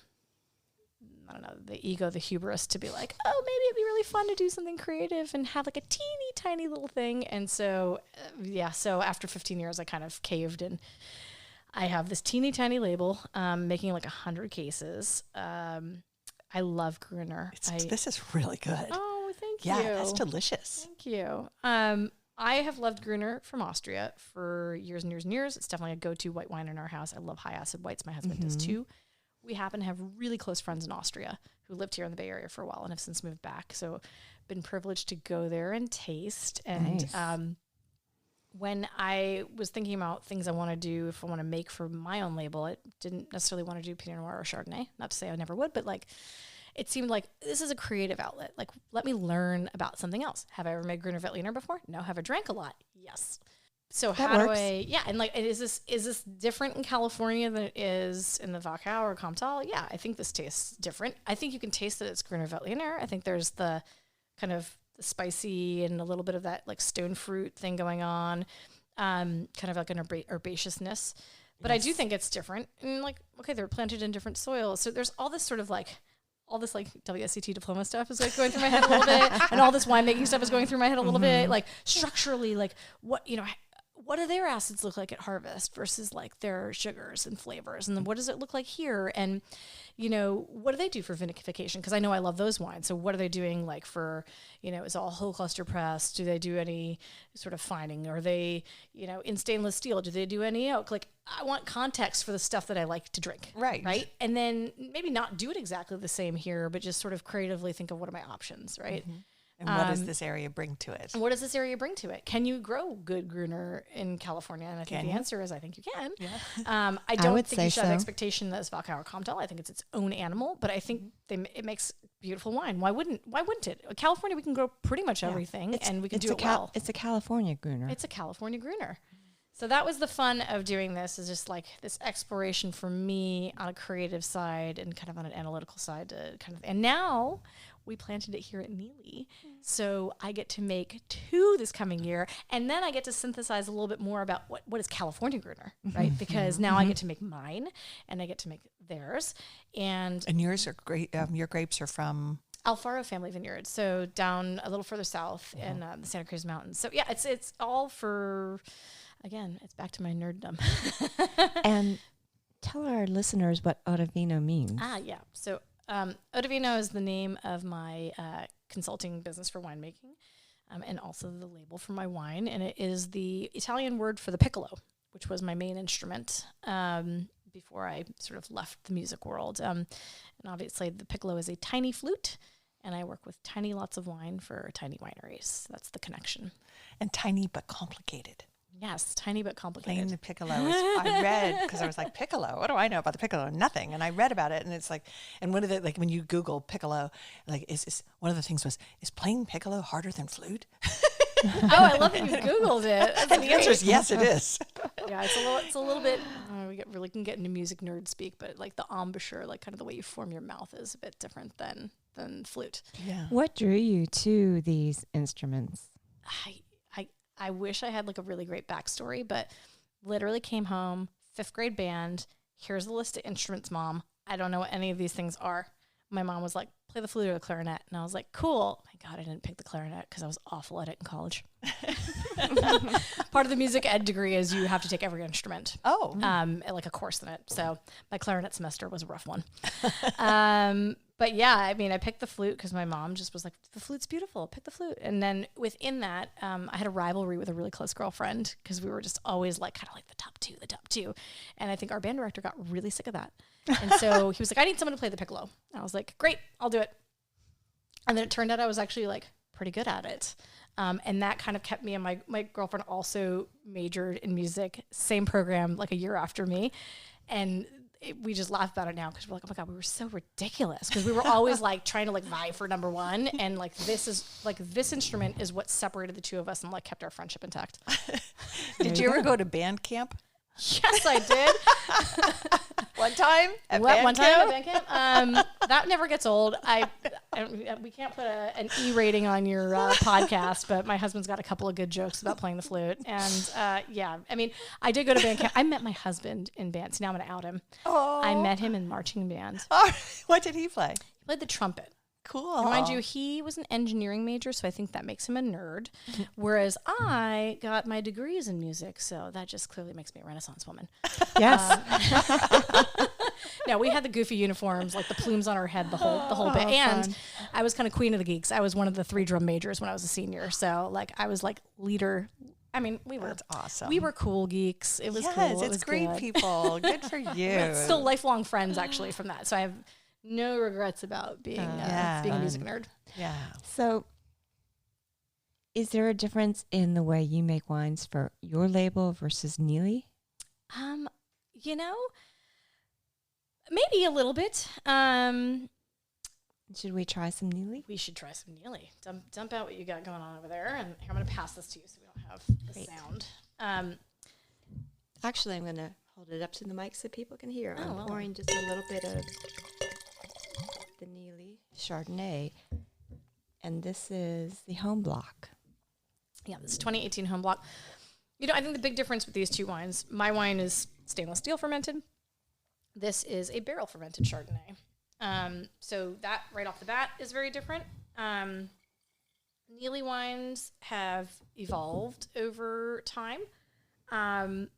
ego, the hubris to be like, oh, maybe it'd be really fun to do something creative and have like a teeny tiny little thing. And so, so after 15 years, I kind of caved, and I have this teeny tiny label, making like 100 cases. I love Gruner. This is really good. Oh, thank you. Yeah, that's delicious. Thank you. I have loved Gruner from Austria for years and years and years. It's definitely a go-to white wine in our house. I love high acid whites. My husband does too. We happen to have really close friends in Austria who lived here in the Bay Area for a while and have since moved back. So been privileged to go there and taste. And when I was thinking about things I want to do, if I want to make for my own label, I didn't necessarily want to do Pinot Noir or Chardonnay. Not to say I never would, but like it seemed like this is a creative outlet. Like, let me learn about something else. Have I ever made Gruner Veltliner before? No. Have I drank a lot? Yes. So that how works. do I, and like, is this different in California than it is in the Wachau or Comtal? Yeah, I think this tastes different. I think you can taste that it's Gruner Veltliner. I think there's the kind of the spicy and a little bit of that like stone fruit thing going on, kind of like an herbaceousness. But I do think it's different. And like, okay, they're planted in different soils. So there's all this sort of like, all this like WSET diploma stuff is like going through my head a little bit. And all this winemaking stuff is going through my head a little bit. Like structurally, like what do their acids look like at harvest versus like their sugars and flavors? And then what does it look like here? And, you know, what do they do for vinification? Because I know I love those wines. So what are they doing like for, you know, is it all whole cluster pressed? Do they do any sort of fining? Are they, you know, in stainless steel? Do they do any oak? Like, I want context for the stuff that I like to drink. Right. And then maybe not do it exactly the same here, but just sort of creatively think of what are my options, right? Mm-hmm. And what does this area bring to it? And what does this area bring to it? Can you grow good Gruner in California? And I think the answer is I think you can. Yeah. I don't think you should have expectation that it's Valkauer Comtal. I think it's its own animal, but I think it makes beautiful wine. Why wouldn't it? California, we can grow pretty much everything, and we can do it well. It's a California Gruner. It's a California Gruner. So that was the fun of doing this, is just like this exploration for me on a creative side and kind of on an analytical side to kind of, and now we planted it here at Neely. So I get to make 2 this coming year, and then I get to synthesize a little bit more about what is California Gruner, right? Because now I get to make mine and I get to make theirs. And yours are great. Your grapes are from Alfaro Family Vineyard. So down a little further south in the Santa Cruz Mountains. So yeah, it's all for, again, it's back to my nerddom. And tell our listeners what Ottavino means. Yeah. So Ottavino is the name of my consulting business for winemaking, and also the label for my wine. And it is the Italian word for the piccolo, which was my main instrument before I sort of left the music world. And obviously the piccolo is a tiny flute, and I work with tiny lots of wine for tiny wineries. That's the connection. And tiny but complicated. Yes, tiny but complicated. Playing the piccolo. I read, because I was like, piccolo? What do I know about the piccolo? Nothing. And I read about it, and it's like, and one of the, like when you Google piccolo, like is one of the things was, is playing piccolo harder than flute? Oh, I love that you Googled it. And the answer is yes, it is. Yeah, it's a little bit, we can get into music nerd speak, but like the embouchure, like kind of the way you form your mouth is a bit different than flute. Yeah. What drew you to these instruments? I wish I had like a really great backstory, but literally came home, 5th grade band. Here's the list of instruments, Mom. I don't know what any of these things are. My mom was like, play the flute or the clarinet. And I was like, cool. My God, I didn't pick the clarinet because I was awful at it in college. Part of the music ed degree is you have to take every instrument. Oh. Like a course in it. So my clarinet semester was a rough one. But yeah, I mean, I picked the flute because my mom just was like, the flute's beautiful, pick the flute. And then within that, I had a rivalry with a really close girlfriend because we were just always like, kind of like the top two. And I think our band director got really sick of that. And so he was like, I need someone to play the piccolo. And I was like, great, I'll do it. And then it turned out I was actually like pretty good at it. And that kind of kept me, and my girlfriend also majored in music, same program, like a year after me. And we just laugh about it now because we're like, oh my God, we were so ridiculous because we were always like trying to like vie for number one. And like, this instrument is what separated the two of us and like kept our friendship intact. Did you ever go to band camp? Yes, I did. One time at band camp. That never gets old. We can't put an E rating on your podcast, but my husband's got a couple of good jokes about playing the flute. And yeah, I mean, I did go to band camp. I met my husband in band. So now I'm going to out him. Oh. I met him in marching band. Oh, what did he play? He played the trumpet. Cool. And mind you, he was an engineering major, so I think that makes him a nerd. Whereas I got my degrees in music, so that just clearly makes me a Renaissance woman. Yes. No, we had the goofy uniforms, like the plumes on our head, the whole bit. And fun. I was kind of queen of the geeks. I was one of the 3 drum majors when I was a senior. So like I was like leader. I mean, That's awesome. We were cool geeks. It was cool. Yes, It it's was great good. people. Good for you. Still lifelong friends actually from that. So I have no regrets about being a music nerd. Yeah. So is there a difference in the way you make wines for your label versus Neely? You know, maybe a little bit. Should we try some Neely? We should try some Neely. Dump out what you got going on over there. And here, I'm going to pass this to you so we don't have the sound. Actually, I'm going to hold it up to the mic so people can hear. I'm well. pouring just a little bit of the Neely Chardonnay. And this is the home block. Yeah, this is 2018 home block. You know, I think the big difference with these two wines, my wine is stainless steel fermented. This is a barrel fermented Chardonnay. So that right off the bat is very different. Neely wines have evolved over time. And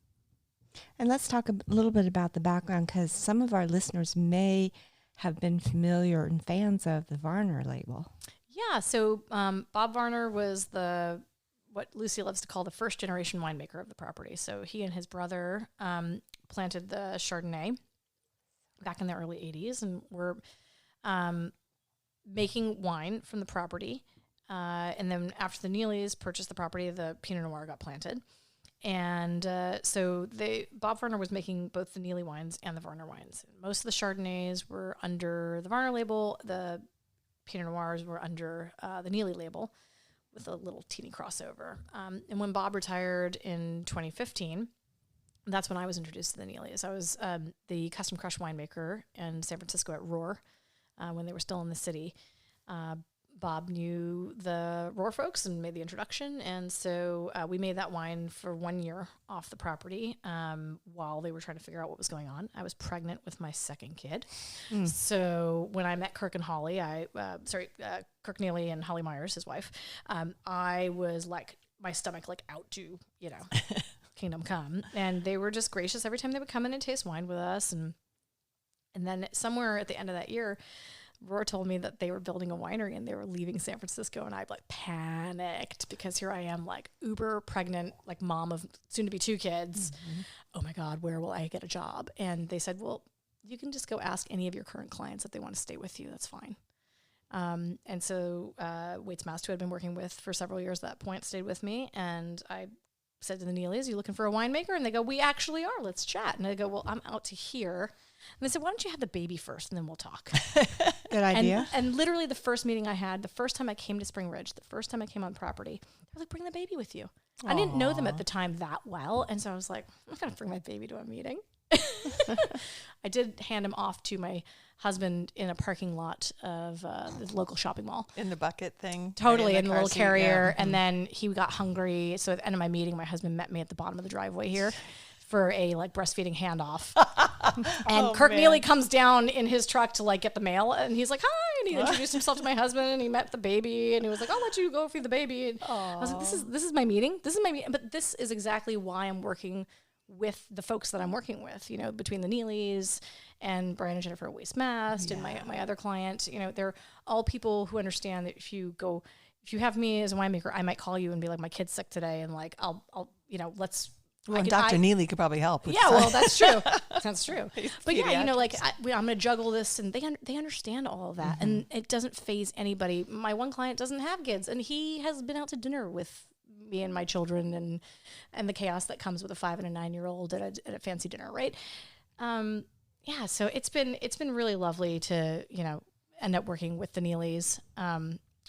let's talk a little bit about the background, because some of our listeners may have been familiar and fans of the Varner label. Yeah, so Bob Varner was what Lucy loves to call the first generation winemaker of the property. So he and his brother planted the Chardonnay back in the early 80s and were making wine from the property. And then after the Neelys purchased the property, the Pinot Noir got planted. And so Bob Varner was making both the Neely wines and the Varner wines. Most of the Chardonnays were under the Varner label. The Pinot Noirs were under the Neely label with a little teeny crossover. And when Bob retired in 2015, that's when I was introduced to the Neelys. I was the custom crush winemaker in San Francisco at Roar when they were still in the city. Bob knew the Roar folks and made the introduction. And so we made that wine for 1 year off the property while they were trying to figure out what was going on. I was pregnant with my second kid. So when I met Kirk and Holly, Kirk Neely and Holly Myers, his wife, I was like, my stomach like out to, kingdom come. And they were just gracious every time they would come in and taste wine with us. And then somewhere at the end of that year, Roar told me that they were building a winery and they were leaving San Francisco, and I like panicked because here I am like uber pregnant, like mom of soon to be 2 kids. Mm-hmm. Oh my God, where will I get a job? And they said, well, you can just go ask any of your current clients if they want to stay with you. That's fine. And so Waits Mast, who I'd been working with for several years at that point, stayed with me, and I said to the Neelys, you looking for a winemaker? And they go, we actually are. Let's chat. And I go, well, I'm out to here. And they said, why don't you have the baby first and then we'll talk. Good idea. And literally the first meeting I had, the first time I came to Spring Ridge, the first time I came on property, they're like, bring the baby with you. Aww. I didn't know them at the time that well. And so I was like, I'm not going to bring my baby to a meeting. I did hand him off to my husband in a parking lot of the local shopping mall. In the bucket thing? Totally, in the little carrier. Yeah. And then he got hungry. So at the end of my meeting, my husband met me at the bottom of the driveway here for a like breastfeeding handoff. And Kirk Neely comes down in his truck to like get the mail, and he's like, hi, and he introduced himself to my husband, and he met the baby, and he was like, I'll let you go feed the baby. And I was like, this is my meeting. This is my meeting. But this is exactly why I'm working with the folks that I'm working with, between the Neelys and Brian and Jennifer at Waits Mast and my other client, they're all people who understand that if you have me as a winemaker, I might call you and be like, my kid's sick today. And like, I'll let's. Well, Dr. Neely could probably help. Well, that's true. That's true. But yeah, I'm going to juggle this, and they understand all of that, mm-hmm. and it doesn't faze anybody. My one client doesn't have kids, and he has been out to dinner with me and my children, and the chaos that comes with a 5 and a 9-year-old at a fancy dinner, right? So it's been really lovely to end up working with the Neelys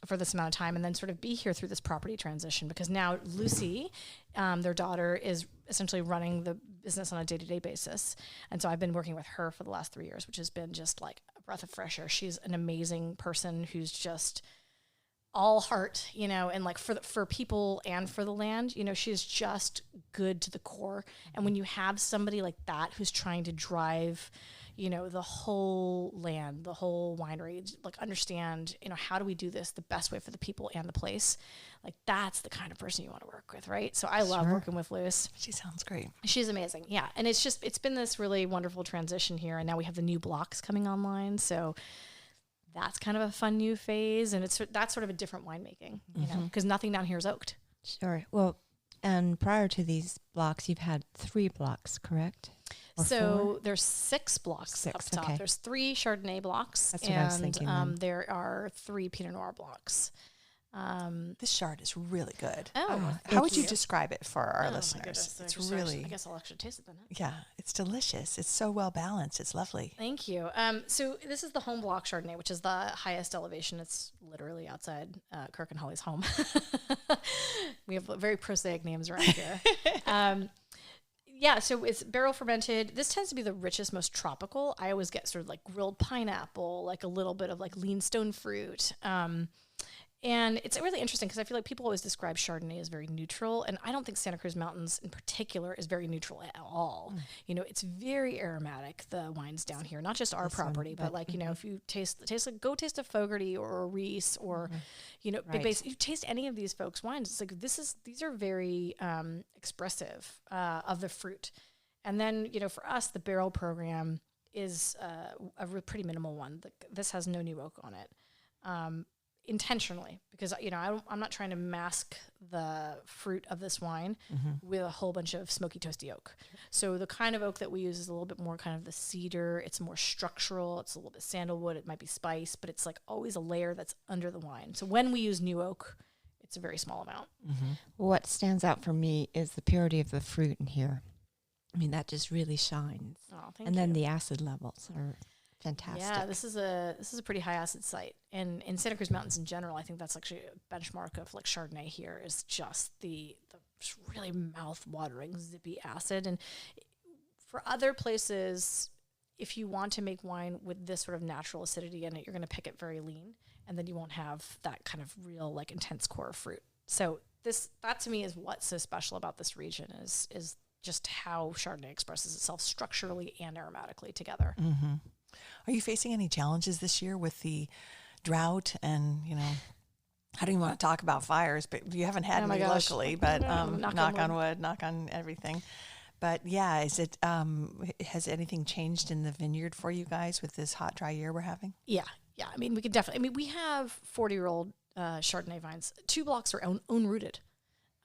for this amount of time, and then sort of be here through this property transition, because now Lucy, their daughter, is essentially running the business on a day-to-day basis. And so I've been working with her for the last 3 years, which has been just like a breath of fresh air. She's an amazing person who's just all heart, and like for people and for the land, she's just good to the core. And when you have somebody like that who's trying to drive, the whole land, the whole winery, like understand, how do we do this the best way for the people and the place? Like that's the kind of person you want to work with, right? So I love working with Luce. She sounds great. She's amazing. Yeah. And it's been this really wonderful transition here. And now we have the new blocks coming online. So that's kind of a fun new phase. And that's sort of a different winemaking, because nothing down here is oaked. Sure. Well, and prior to these blocks, you've had 3 blocks, correct? So 4? There's 6 blocks up top. Okay. There's 3 Chardonnay blocks. That's what I was thinking. There are 3 Pinot Noir blocks. This Chard is really good. Oh, how would you describe it for our listeners? It's really. I guess I'll actually taste it then. Yeah, it's delicious. It's so well balanced. It's lovely. Thank you. So this is the home block Chardonnay, which is the highest elevation. It's literally outside Kirk and Holly's home. We have very prosaic names around here. So it's barrel fermented. This tends to be the richest, most tropical. I always get sort of like grilled pineapple, like a little bit of like lean stone fruit. And it's really interesting because I feel like people always describe Chardonnay as very neutral, and I don't think Santa Cruz Mountains in particular is very neutral at all. You know, it's very aromatic, the wines down here, not just our property, but like, you know, if you taste go taste a Fogarty or a Reese or, you know, you taste any of these folks' wines, it's like these are very expressive of the fruit. And then, you know, for us, the barrel program is a pretty minimal one. This has no new oak on it. Intentionally, because, you know, I'm not trying to mask the fruit of this wine with a whole bunch of smoky toasty oak. So the kind of oak that we use is a little bit more kind of the cedar. It's more structural. It's a little bit sandalwood. It might be spice, but it's like always a layer that's under the wine. So when we use new oak, it's a very small amount. What stands out for me is the purity of the fruit in here. I mean, that just really shines. Oh, thank you. And then the acid levels are fantastic. Yeah, this is a pretty high acid site, and in Santa Cruz Mountains in general, I think that's actually a benchmark of like Chardonnay here is just the just really mouth-watering zippy acid. And for other places, if you want to make wine with this sort of natural acidity in it, you're going to pick it very lean, and then you won't have that kind of real like intense core of fruit. So that to me is what's so special about this region is just how Chardonnay expresses itself structurally and aromatically together. Are you facing any challenges this year with the drought and, you know, I don't even want to talk about fires, but you haven't had any locally, but knock on wood, knock on everything. But yeah, has anything changed in the vineyard for you guys with this hot, dry year we're having? Yeah. I mean, we have 40-year-old Chardonnay vines. 2 blocks are own rooted.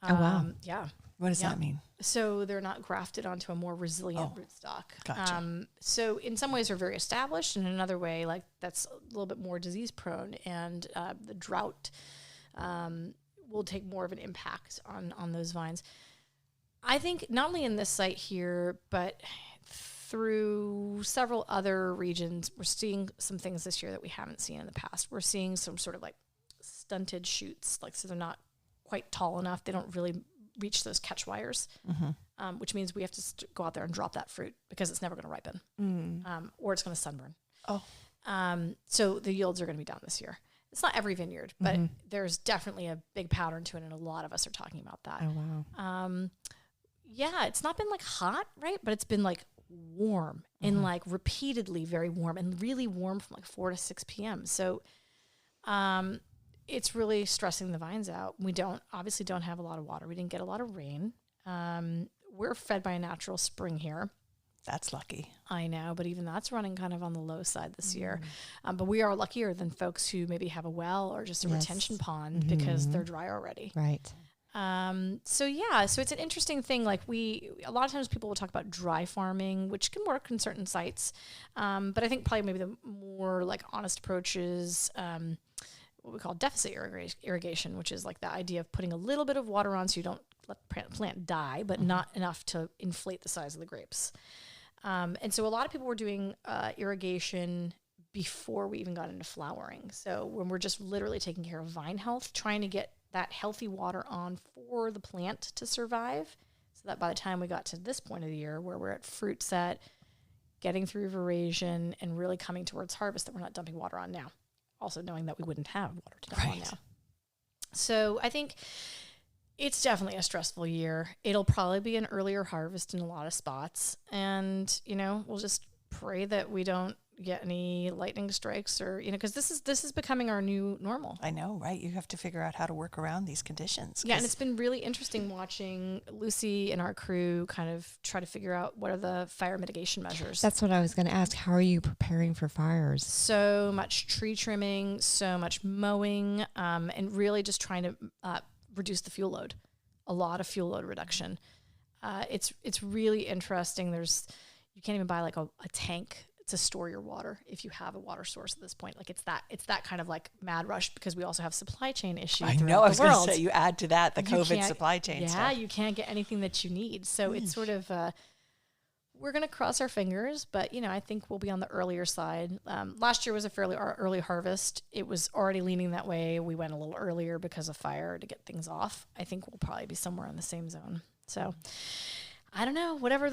Oh, wow. Yeah. What does that mean? So they're not grafted onto a more resilient rootstock. Gotcha. So in some ways they're very established, and in another way, like that's a little bit more disease prone, and the drought will take more of an impact on those vines. I think not only in this site here, but through several other regions, we're seeing some things this year that we haven't seen in the past. We're seeing some sort of like stunted shoots, like so they're not quite tall enough. They don't really reach those catch wires, which means we have to go out there and drop that fruit because it's never going to ripen, or it's going to sunburn. So the yields are going to be down this year. It's not every vineyard, but there's definitely a big pattern to it, and a lot of us are talking about that. Oh, wow. Yeah, it's not been like hot, right? But it's been like warm and like repeatedly very warm and really warm from like 4 to 6 p.m. So it's really stressing the vines out. We obviously don't have a lot of water. We didn't get a lot of rain. We're fed by a natural spring here. That's lucky. I know, but even that's running kind of on the low side this year. But we are luckier than folks who maybe have a well or just a retention pond because they're dry already. Right. So it's an interesting thing. Like a lot of times people will talk about dry farming, which can work in certain sites. But I think probably maybe the more like honest approach is, what we call deficit irrigation, which is like the idea of putting a little bit of water on so you don't let the plant die, but not enough to inflate the size of the grapes. And so a lot of people were doing irrigation before we even got into flowering. So when we're just literally taking care of vine health, trying to get that healthy water on for the plant to survive, so that by the time we got to this point of the year where we're at fruit set, getting through veraison, and really coming towards harvest, that we're not dumping water on now. Also knowing that we wouldn't have water to dump on now. So I think it's definitely a stressful year. It'll probably be an earlier harvest in a lot of spots. And, you know, we'll just pray that we don't get any lightning strikes or, you know, because this is becoming our new normal. I know, right? You have to figure out how to work around these conditions. Yeah, and it's been really interesting watching Lucy and our crew kind of try to figure out what are the fire mitigation measures. That's what I was going to ask. How are you preparing for fires? So much tree trimming, so much mowing, and really just trying to reduce the fuel load. A lot of fuel load reduction. It's really interesting. You can't even buy like a tank to store your water if you have a water source at this point. Like it's that kind of like mad rush because we also have supply chain issues. I know. I was going to say you add to that the COVID supply chain stuff. Yeah, you can't get anything that you need. So it's sort of we're going to cross our fingers, but you know I think we'll be on the earlier side. Last year was a fairly early harvest. It was already leaning that way. We went a little earlier because of fire to get things off. I think we'll probably be somewhere in the same zone. So. I don't know, whatever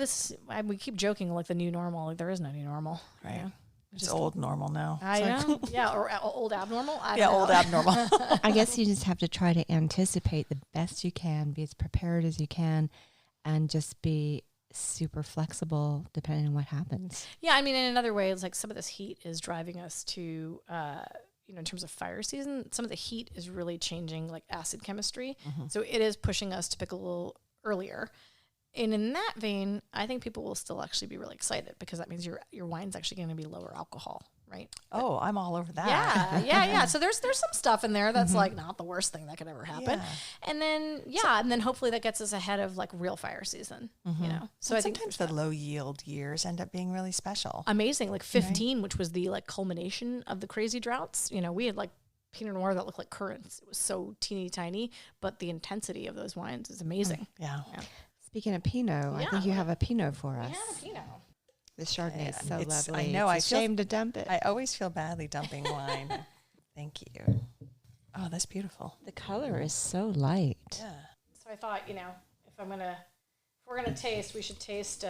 we keep joking like the new normal, like there is no new normal. Right. Yeah. It's old normal now. I know. Yeah, or old abnormal. I don't know. Old abnormal. I guess you just have to try to anticipate the best you can, be as prepared as you can, and just be super flexible depending on what happens. Yeah, I mean, in another way, it's like some of this heat is driving us to, in terms of fire season, some of the heat is really changing like acid chemistry. So it is pushing us to pick a little earlier. And in that vein, I think people will still actually be really excited because that means your wine's actually going to be lower alcohol, right? Oh, I'm all over that. Yeah. So there's some stuff in there that's like not the worst thing that could ever happen. Yeah. And then hopefully that gets us ahead of like real fire season, So And I think sometimes the low yield years end up being really special. amazing, like 15, which was the like culmination of the crazy droughts. We had like Pinot Noir that looked like currants. It was so teeny tiny, but the intensity of those wines is amazing. Yeah. Speaking of Pinot, I think you have a Pinot for us. Yeah, Pinot. The Chardonnay is so It's- lovely. I know, It's I a feel- shame to dump it. I always feel badly dumping wine. Thank you. Oh, that's beautiful. The color is so light. Yeah. So I thought, if we're gonna taste, we should taste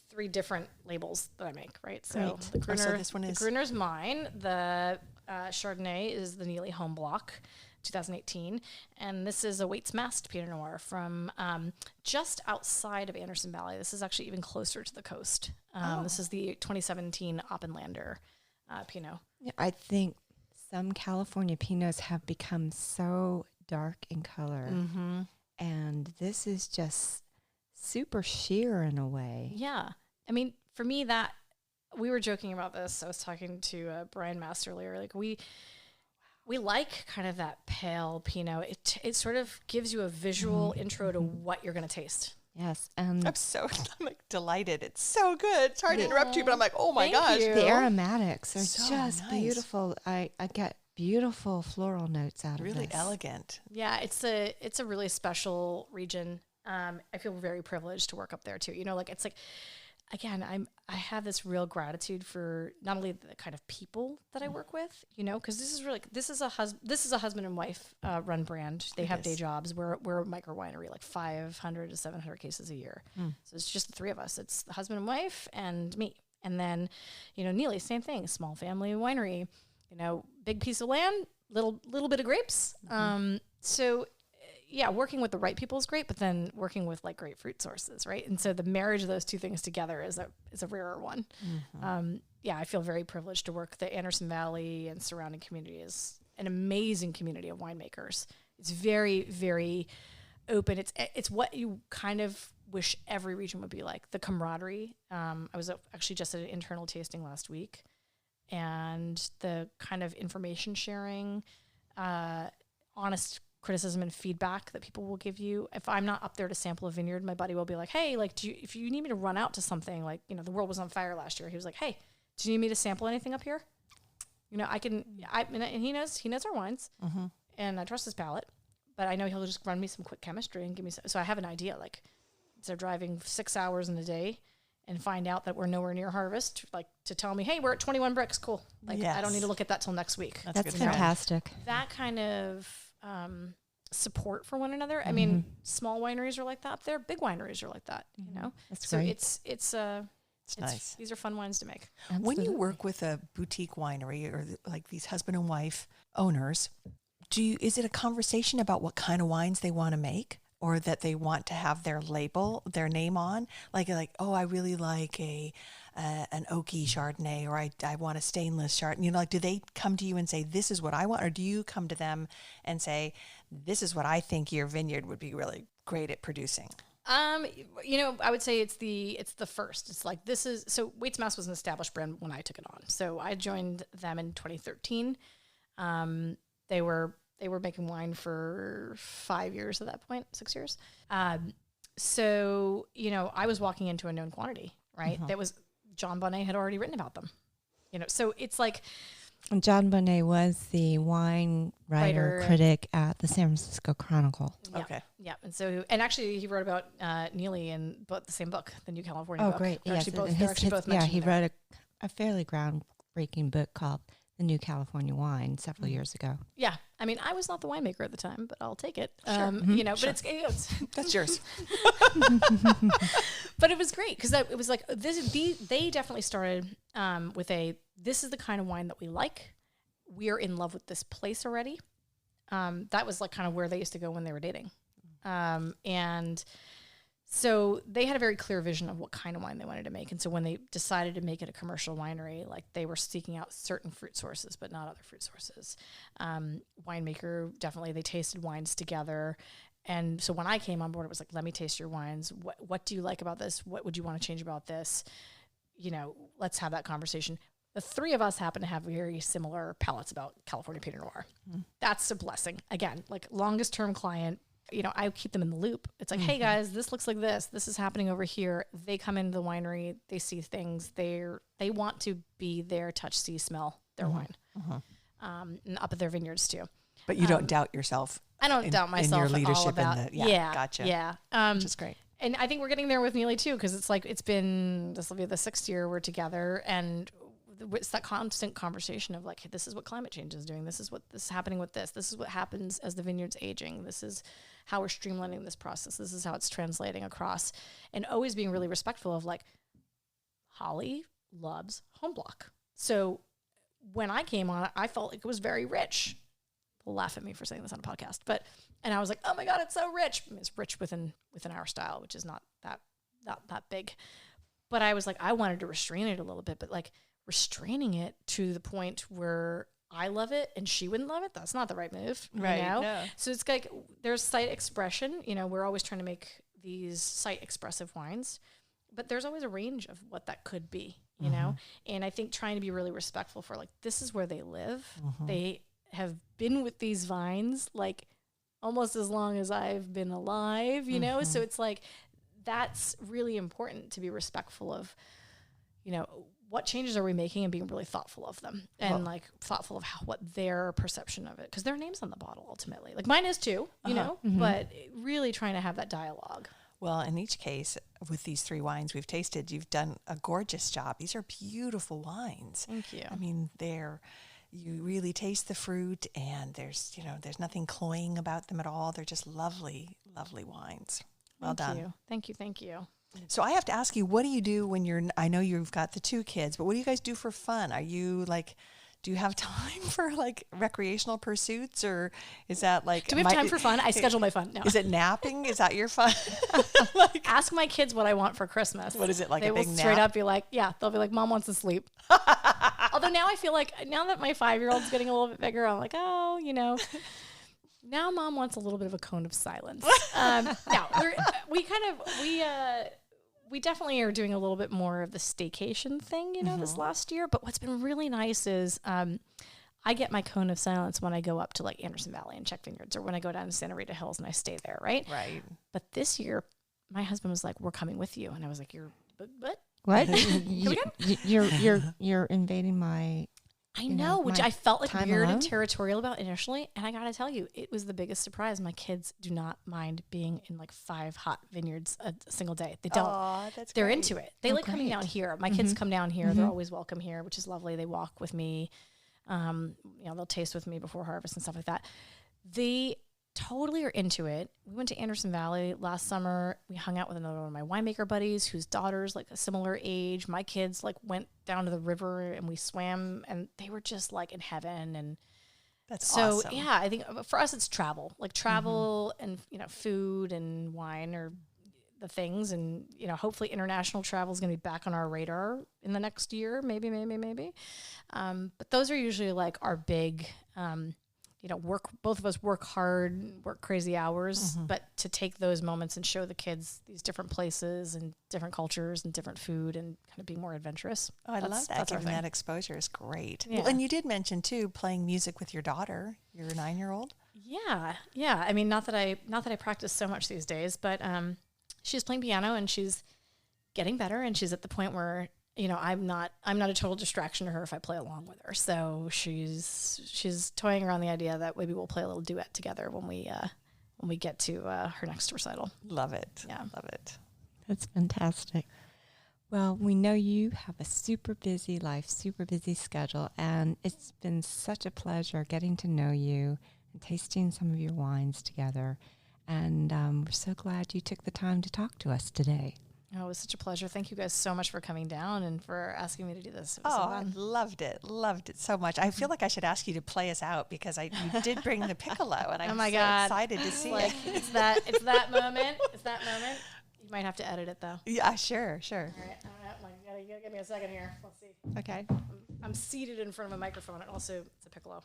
3 different labels that I make, right? So Great. the Gruner, so this one is- the Gruner's mine. The Chardonnay is the Neely Home Block, 2018, and this is a Waits Mast Pinot Noir from just outside of Anderson Valley. This is actually even closer to the coast. This is the 2017 Oppenlander Pinot. Yeah, I think some California Pinots have become so dark in color, and this is just super sheer in a way. Yeah. I mean, for me, that we were joking about this. I was talking to Brian Mast earlier. Like we like kind of that pale Pinot. It sort of gives you a visual intro to what you're going to taste. Yes, and I'm like delighted. It's so good. It's hard to interrupt you, but I'm like, oh my Thank gosh. you. the aromatics are So just nice. beautiful. I get beautiful floral notes out of Really this. elegant. Yeah, it's a really special region. I feel very privileged to work up there too. It's like, again, I have this real gratitude for not only the kind of people that I work with, because this is a husband and wife run brand. They have day jobs. We're a micro winery, like 500 to 700 cases a year. So it's just the 3 of us. It's the husband and wife and me. And then, Neely, same thing, small family winery. Big piece of land, little bit of grapes. So yeah, working with the right people is great, but then working with like great fruit sources, right? And so the marriage of those 2 things together is a rarer one. Yeah, I feel very privileged to work. The Anderson Valley and surrounding community is an amazing community of winemakers. It's very, very open. It's what you kind of wish every region would be like. The camaraderie. I was actually just at an internal tasting last week, and the kind of information sharing, honest criticism and feedback that people will give you. If I'm not up there to sample a vineyard, my buddy will be like, hey, like, if you need me to run out to something, like, the world was on fire last year. He was like, hey, do you need me to sample anything up here? And he knows our wines, and I trust his palate, but I know he'll just run me some quick chemistry and give me so I have an idea, like, instead of driving 6 hours in a day and find out that we're nowhere near harvest, like, to tell me, hey, we're at 21 bricks. Cool. Like, I don't need to look at that till next week. That's fantastic. That kind of support for one another. I mean, small wineries are like that up there. Big wineries are like that, That's so great. it's nice. These are fun wines to make. When you work with a boutique winery or like these husband and wife owners, is it a conversation about what kind of wines they want to make, or that they want to have their name on? Like, oh, I really like an oaky Chardonnay, or I want a stainless Chardonnay. Like, do they come to you and say, this is what I want? Or do you come to them and say, this is what I think your vineyard would be really great at producing? I would say it's the first. It's like, so Waits Mast was an established brand when I took it on. So I joined them in 2013. They were making wine for 5 years at that point, 6 years. So, I was walking into a known quantity, right? That was, John Bonnet had already written about them, so it's like. And John Bonnet was the wine writer critic at the San Francisco Chronicle. Yeah, okay. Yeah. And actually he wrote about Neely in the same book, The New California Book. Oh, great. They're Yes. actually both Yeah, mentioned he there. wrote a fairly groundbreaking book called The New California Wine several years ago. Yeah. I mean, I was not the winemaker at the time, but I'll take it. Sure. But it's That's yours. but it was great because it was like they definitely started with this is the kind of wine that we like. We are in love with this place already. That was like kind of where they used to go when they were dating. And so they had a very clear vision of what kind of wine they wanted to make. And so when they decided to make it a commercial winery, like they were seeking out certain fruit sources, but not other fruit sources. Winemaker, definitely, they tasted wines together. And so when I came on board, it was like, let me taste your wines. What do you like about this? What would you want to change about this? You know, let's have that conversation. The three of us happen to have very similar palates about California Pinot Noir. That's a blessing. Again, like longest term client, you know, I keep them in the loop. It's like, hey guys, this looks like this. This is happening over here. They come into the winery, they see things. They want to be there, touch, see, smell their wine, and up at their vineyards too. But you don't doubt yourself. I don't doubt myself in your leadership. all about. Gotcha. Yeah, which is great. And I think we're getting there with Neely too, because it's like this will be the 6th year we're together, and it's that constant conversation of like, hey, this is what climate change is doing. This is happening with this. This is what happens as the vineyard's aging. This is how we're streamlining this process. This is how it's translating across, and always being really respectful of like, Holly loves home block. So when I came on, I felt like it was very rich. They'll laugh at me for saying this on a podcast, and I was like, oh my God, it's so rich. I mean, it's rich within our style, which is not that big. But I was like, I wanted to restrain it a little bit, but like restraining it to the point where I love it and she wouldn't love it, that's not the right move. Right. You know? No. So it's like there's site expression. You know, we're always trying to make these site expressive wines, but there's always a range of what that could be, you know? And I think trying to be really respectful for like, this is where they live. They have been with these vines like almost as long as I've been alive, you know? So it's like, that's really important to be respectful of, you know, what changes are we making and being really thoughtful of them and like thoughtful of what their perception of it, because their name's on the bottle ultimately. Like mine is too, you know, but really trying to have that dialogue. Well, in each case, with these 3 wines we've tasted, you've done a gorgeous job. These are beautiful wines. Thank you. I mean, you really taste the fruit, and there's nothing cloying about them at all. They're just lovely, lovely wines. Well done. Thank you. So I have to ask you, what do you do when I know you've got the 2 kids, but what do you guys do for fun? Are you like, do you have time for like recreational pursuits, or is that like... Do we have time for fun? I schedule my fun. No. Is it napping? Is that your fun? Ask my kids what I want for Christmas. What is it, like they a big will nap? straight up be like, yeah, they'll be like, Mom wants to sleep. Although now I feel like, now that my 5-year-old's getting a little bit bigger, I'm like, oh, you know... Now Mom wants a little bit of a cone of silence. We definitely are doing a little bit more of the staycation thing, you know, this last year. But what's been really nice is I get my cone of silence when I go up to like Anderson Valley and check vineyards, or when I go down to Santa Rita Hills and I stay there, right? Right. But this year, my husband was like, "We're coming with you," and I was like, "What? What? You're invading my." I know, which I felt like weird alone? and territorial about initially. And I got to tell you, it was the biggest surprise. My kids do not mind being in like 5 hot vineyards a single day. They don't. They're great. into it. They like coming down here. My kids come down here. They're always welcome here, which is lovely. They walk with me. You know, they'll taste with me before harvest and stuff like that. They totally are into it. We went to Anderson Valley last summer. We hung out with another one of my winemaker buddies whose daughter's like a similar age. My kids like went down to the river and we swam, and they were just like in heaven. And that's so awesome. yeah, I think for us it's travel, like travel and, you know, food and wine are the things. And, you know, hopefully international travel is going to be back on our radar in the next year, maybe. But those are usually like our big, you know, both of us work hard, work crazy hours, but to take those moments and show the kids these different places and different cultures and different food and kind of be more adventurous. Oh, I love that. Giving that exposure is great. Yeah. Well, and you did mention too, playing music with your daughter, your 9-year-old. Yeah. I mean, not that I practice so much these days, but she's playing piano and she's getting better, and she's at the point where, you know, I'm not a total distraction to her if I play along with her. So she's toying around the idea that maybe we'll play a little duet together when we get to her next recital. Love it. Yeah. Love it. That's fantastic. Well, we know you have a super busy life, super busy schedule, and it's been such a pleasure getting to know you and tasting some of your wines together. And we're so glad you took the time to talk to us today. Oh, it was such a pleasure. Thank you guys so much for coming down and for asking me to do this. It was so I fun. loved it so much. I feel like I should ask you to play us out because you did bring the piccolo, and I'm excited to see it. It's that moment. It's that moment. You might have to edit it though. Yeah, sure. All right, you gotta give me a second here. Let's see. Okay. I'm seated in front of a microphone, and also it's a piccolo.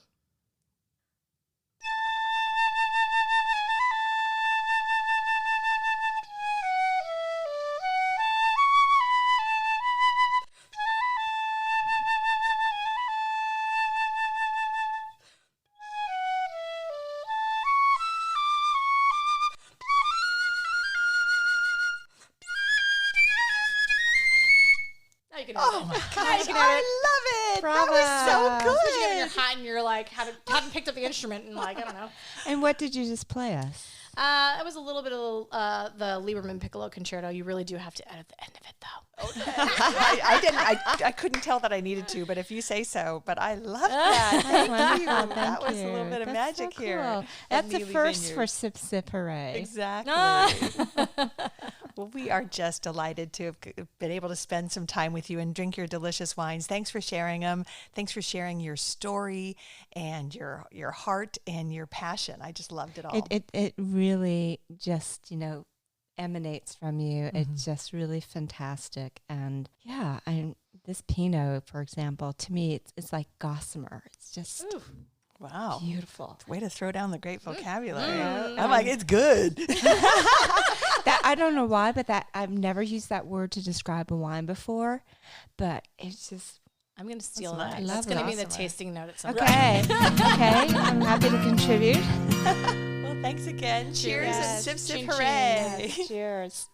Oh my gosh, I love it. Bravo. That was so good. Especially when you're hot and you're like, hadn't picked up the instrument and like, I don't know. And what did you just play us? It was a little bit of the Lieberman Piccolo Concerto. You really do have to edit the end of it, though. I couldn't tell that I needed to, but if you say so. But I love that. Thank you. That was a little bit of magic so here. cool. That's the first for Sip Sip Hooray. Exactly. Well, we are just delighted to have been able to spend some time with you and drink your delicious wines. Thanks for sharing them. Thanks for sharing your story and your heart and your passion. I just loved it all. It really just, emanates from you. Mm-hmm. It's just really fantastic. And yeah, this Pinot, for example, to me, it's like gossamer. It's just... Ooh. Wow. Beautiful. Way to throw down the great vocabulary. I'm like, it's good. I don't know why, but I've never used that word to describe a wine before, but it's just... I'm going to steal That's that. nice. That's going to be the tasting note at some point. Okay. Okay. I'm happy to contribute. Well, thanks again. Cheers and sip, sip, Chin, hooray. chin. Cheers.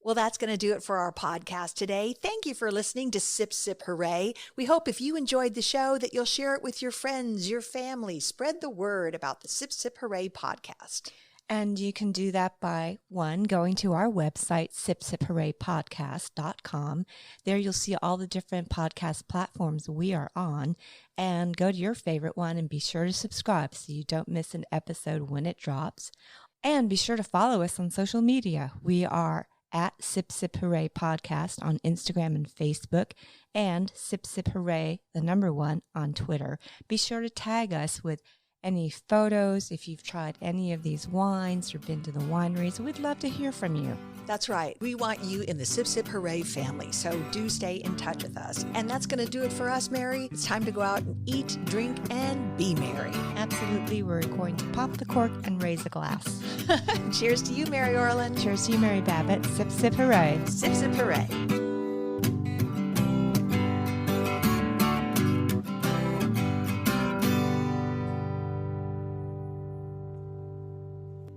Well, that's going to do it for our podcast today. Thank you for listening to Sip Sip Hooray. We hope if you enjoyed the show that you'll share it with your friends, your family. Spread the word about the Sip Sip Hooray podcast. And you can do that by, one, going to our website, sipsiphooraypodcast.com. There you'll see all the different podcast platforms we are on. And go to your favorite one and be sure to subscribe so you don't miss an episode when it drops. And be sure to follow us on social media. We are at Sip Sip Hooray Podcast on Instagram and Facebook, and Sip Sip Hooray, the number 1, on Twitter. Be sure to tag us with any photos if you've tried any of these wines or been to the wineries. We'd love to hear from you. That's right. We want you in the Sip Sip Hooray family, so do stay in touch with us. And that's going to do it for us, Mary. It's time to go out and eat, drink, and be merry. Absolutely. We're going to pop the cork and raise a glass. Cheers to you, Mary Orland. Cheers to you, Mary Babbitt. Sip, sip, hooray. Sip, sip, hooray.